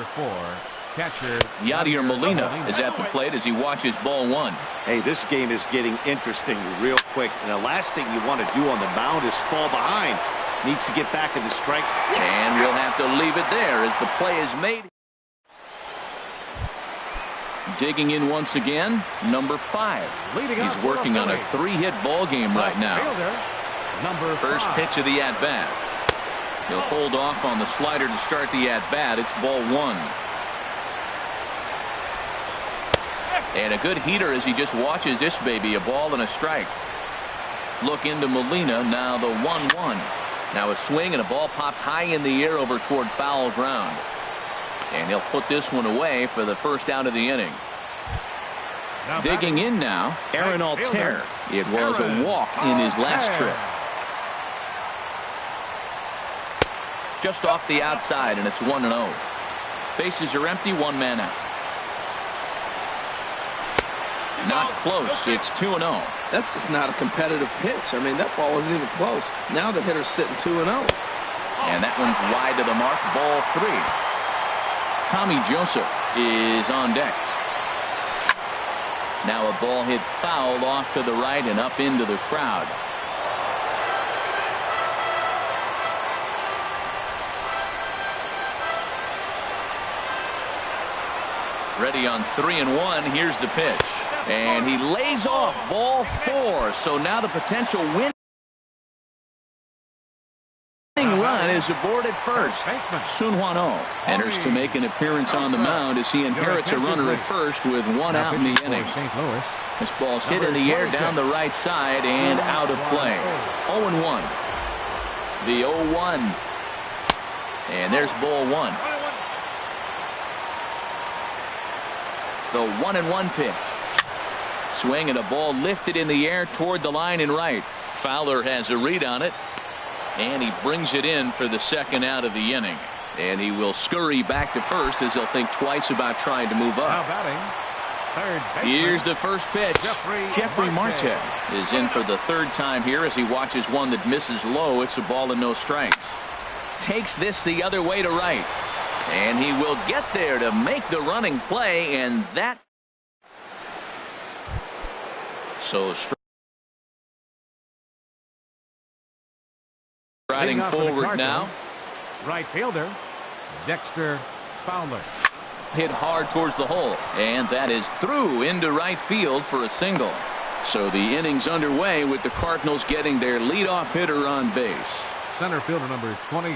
Speaker 2: Catcher
Speaker 1: Yadier Molina is at the plate as he watches ball 1.
Speaker 4: Hey, this game is getting interesting real quick, and the last thing you want to do on the mound is fall behind. Needs to get back in the strike.
Speaker 1: And we'll have to leave it there as the play is made. Digging in once again, number 5. He's working on a 3-hit ball game right now. First pitch of the at-bat. He'll hold off on the slider to start the at-bat. It's ball 1. And a good heater as he just watches this baby. A ball and a strike. Look into Molina. Now the 1-1. Now a swing and a ball popped high in the air over toward foul ground. And he'll put this one away for the first out of the inning. Digging in now, Aaron Altair. It was a walk in his last trip. Just off the outside, and it's 1-0. Bases are empty, 1 man out. Not close. It's 2-0.
Speaker 3: That's just not a competitive pitch. I mean, that ball wasn't even close. Now the hitter's sitting 2-0.
Speaker 1: And that one's wide to the mark. Ball 3. Tommy Joseph is on deck. Now a ball hit foul off to the right and up into the crowd. Ready on 3-1. Here's the pitch. And he lays off ball 4. So now the potential winning run is aboard at first. Sun Hwan-Oh enters to make an appearance on the mound as he inherits a runner at first with 1 out in the inning. This ball's hit in the air down the right side and out of play. 0-1. The 0-1. And there's ball 1. The 1-1 pitch. Swing and a ball lifted in the air toward the line and right. Fowler has a read on it. And he brings it in for the second out of the inning. And he will scurry back to first as he'll think twice about trying to move up. Here's the first pitch. Jeffrey Marte is in for the 3rd time here as he watches one that misses low. It's a ball and no strikes. Takes this the other way to right. And he will get there to make the running play, and that. So riding forward now.
Speaker 2: Right fielder, Dexter Fowler.
Speaker 1: Hit hard towards the hole, and that is through into right field for a single. So the inning's underway with the Cardinals getting their leadoff hitter on base.
Speaker 2: Center fielder number 28,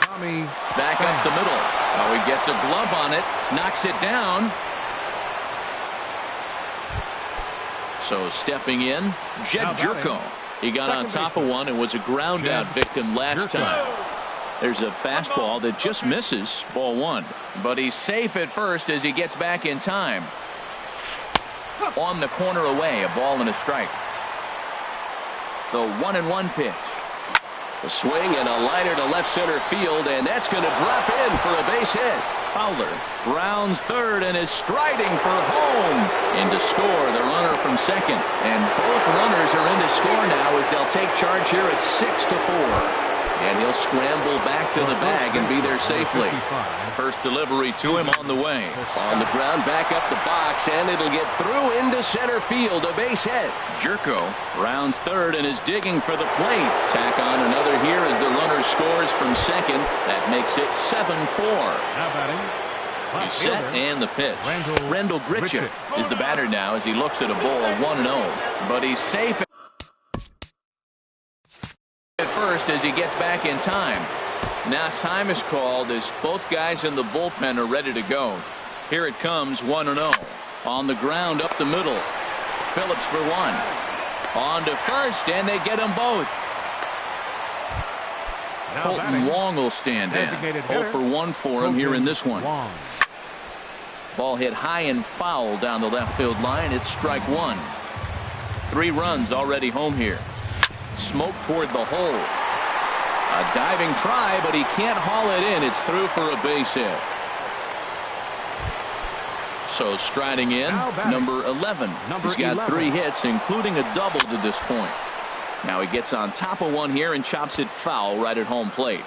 Speaker 2: Tommy.
Speaker 1: Back up the middle. Oh, he gets a glove on it, knocks it down. So stepping in, Jed Jerko. He got on top of one and was a ground out victim last time. There's a fastball that just misses, ball one. But he's safe at first as he gets back in time. On the corner away, a ball and a strike. The 1-1 pitch.
Speaker 6: A swing and a liner to left center field, and that's going to drop in for a base hit.
Speaker 1: Fowler rounds third and is striding for home. In to score the runner from second. And both runners are in to score now as they'll take charge here at 6-4. And he'll scramble back to the bag and be there safely. First delivery to him on the way.
Speaker 6: On the ground, back up the box, and it'll get through into center field. A base hit.
Speaker 1: Jerko rounds third and is digging for the plate. Tack on another here as the runner scores from second. That makes it 7-4.
Speaker 2: Now batting.
Speaker 1: He's set and the pitch. Rendell Gritcha is the batter now as he looks at a ball 1-0. But he's safe at first as he gets back in time. Now time is called as both guys in the bullpen are ready to go. Here it comes, 1-0. On the ground up the middle. Phillips for one. On to first, and they get them both. Colton Wong will stand in. 0 for 1 for him here in this one. Ball hit high and foul down the left field line. It's strike one. 3 runs already home here. Smoke toward the hole. A diving try, but he can't haul it in. It's through for a base hit. So striding in, number 11. He's got 3 hits, including a double to this point. Now he gets on top of one here and chops it foul right at home plate.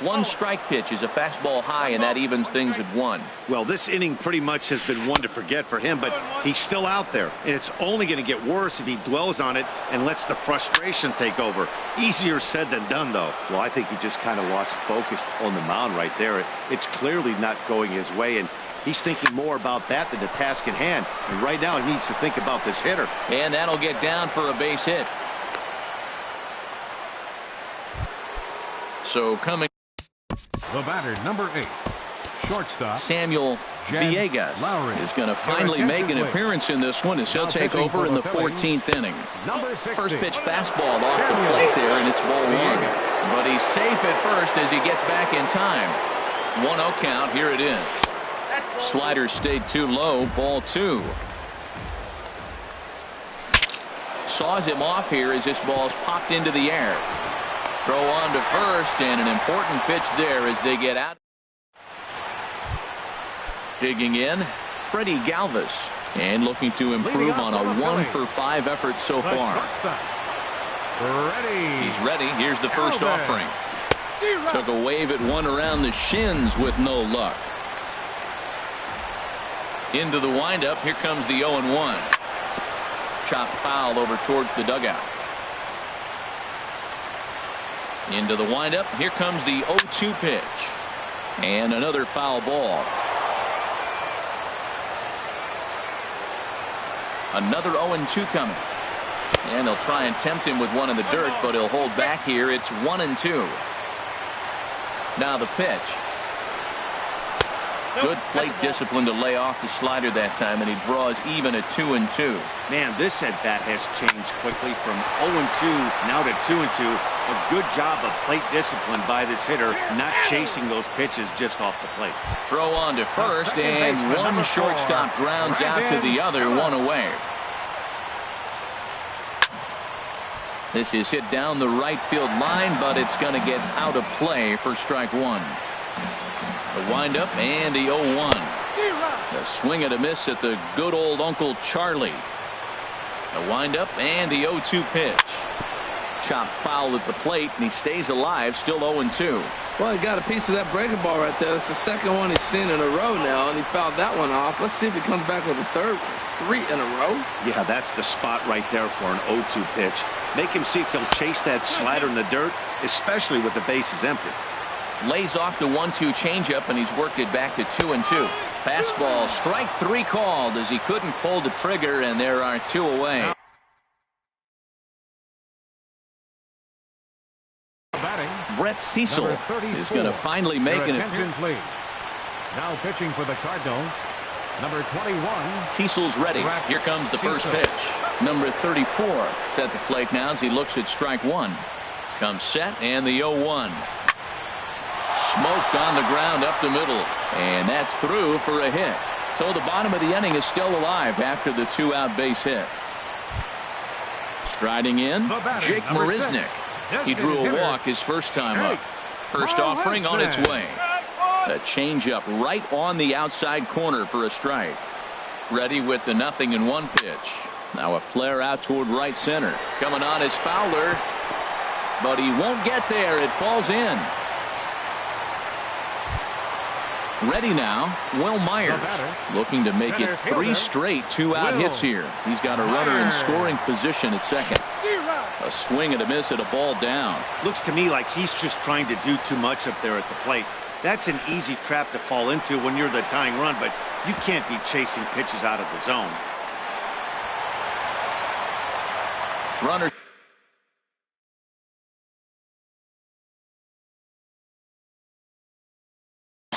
Speaker 1: 1 strike pitch is a fastball high, and that evens things at 1.
Speaker 4: Well, this inning pretty much has been one to forget for him, but he's still out there, and it's only going to get worse if he dwells on it and lets the frustration take over. Easier said than done, though. Well, I think he just kind of lost focus on the mound right there. It's clearly not going his way, and he's thinking more about that than the task at hand. And right now he needs to think about this hitter.
Speaker 1: And that'll get down for a base hit. So coming.
Speaker 2: The batter, number 8, shortstop
Speaker 1: Samuel Villegas is going to finally make an appearance in this one as he'll take over in the 14th inning. First pitch fastball off the plate there, and it's ball 1. But he's safe at first as he gets back in time. 1-0 count. Here it is. Slider stayed too low. Ball 2. Saws him off here as this ball's popped into the air. Throw on to first, and an important pitch there as they get out. Digging in, Freddie Galvis, and looking to improve on a 1 for 5 effort so far. He's ready. Here's the first offering. Took a wave at one around the shins with no luck. Into the windup. Here comes the 0-1. Chopped foul over towards the dugout. Into the windup. Here comes the 0-2 pitch. And another foul ball. Another 0-2 coming. And they'll try and tempt him with one in the dirt, but he'll hold back here. It's 1-2. Now the pitch. Good plate discipline to lay off the slider that time, and he draws even at 2-2.
Speaker 5: Man, this at bat has changed quickly from 0-2 now to 2-2. A good job of plate discipline by this hitter, not chasing those pitches just off the plate.
Speaker 1: Throw on to first, and one shortstop grounds out to the other, one away. This is hit down the right field line, but it's going to get out of play for strike one. The windup and the 0-1. The swing and a miss at the good old Uncle Charlie. The windup and the 0-2 pitch. Chopped foul at the plate, and he stays alive, still 0-2.
Speaker 3: Well, he got a piece of that breaking ball right there. That's the second one he's seen in a row now, and he fouled that one off. Let's see if he comes back with a third, 3 in a row.
Speaker 4: Yeah, that's the spot right there for an 0-2 pitch. Make him see if he'll chase that slider in the dirt, especially with the bases empty.
Speaker 1: Lays off the 1-2 changeup, and he's worked it back to 2-2. Fastball, strike 3 called as he couldn't pull the trigger, and there are 2 away. Brett Cecil is going to finally make an appearance.
Speaker 2: Now pitching for the Cardinals, number 21.
Speaker 1: Cecil's ready. Here comes the first pitch. Number 34 is at the plate now as he looks at strike one. Comes set and the 0-1. Smoked on the ground up the middle. And that's through for a hit. So the bottom of the inning is still alive after the 2-out base hit. Striding in, Jake Marisnick. He drew a walk his first time up. First offering on its way. A changeup right on the outside corner for a strike. Ready with the 0-1 pitch. Now a flare out toward right center. Coming on is Fowler. But he won't get there. It falls in. Ready now, Will Myers. Looking to make it 3 straight 2-out hits here. He's got a runner in scoring position at second. A swing and a miss at a ball down.
Speaker 5: Looks to me like he's just trying to do too much up there at the plate. That's an easy trap to fall into when you're the tying run, but you can't be chasing pitches out of the zone.
Speaker 1: Runner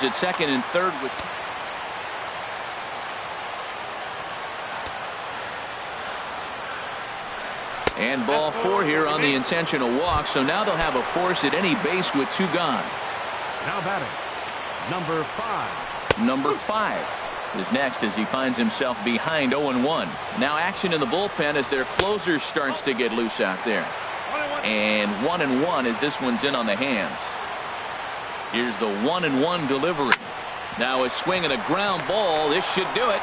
Speaker 1: at second and third with and ball 4 here on the intentional walk, so now they'll have a force at any base with 2 gone.
Speaker 2: Now batting, number 5.
Speaker 1: Number 5 is next as he finds himself behind 0-1. Now action in the bullpen as their closer starts to get loose out there. And 1-1 as this one's in on the hands. Here's the 1-1 delivery. Now a swing and a ground ball. This should do it.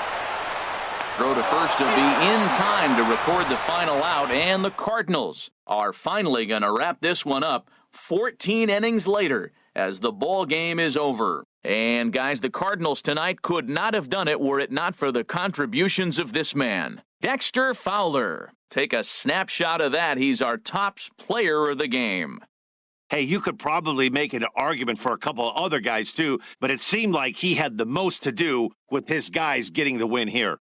Speaker 1: Throw to first to be in time to record the final out, and the Cardinals are finally going to wrap this one up 14 innings later as the ball game is over. And guys, the Cardinals tonight could not have done it were it not for the contributions of this man, Dexter Fowler. Take a snapshot of that. He's our top player of the game.
Speaker 5: Hey, you could probably make an argument for a couple of other guys too, but it seemed like he had the most to do with his guys getting the win here.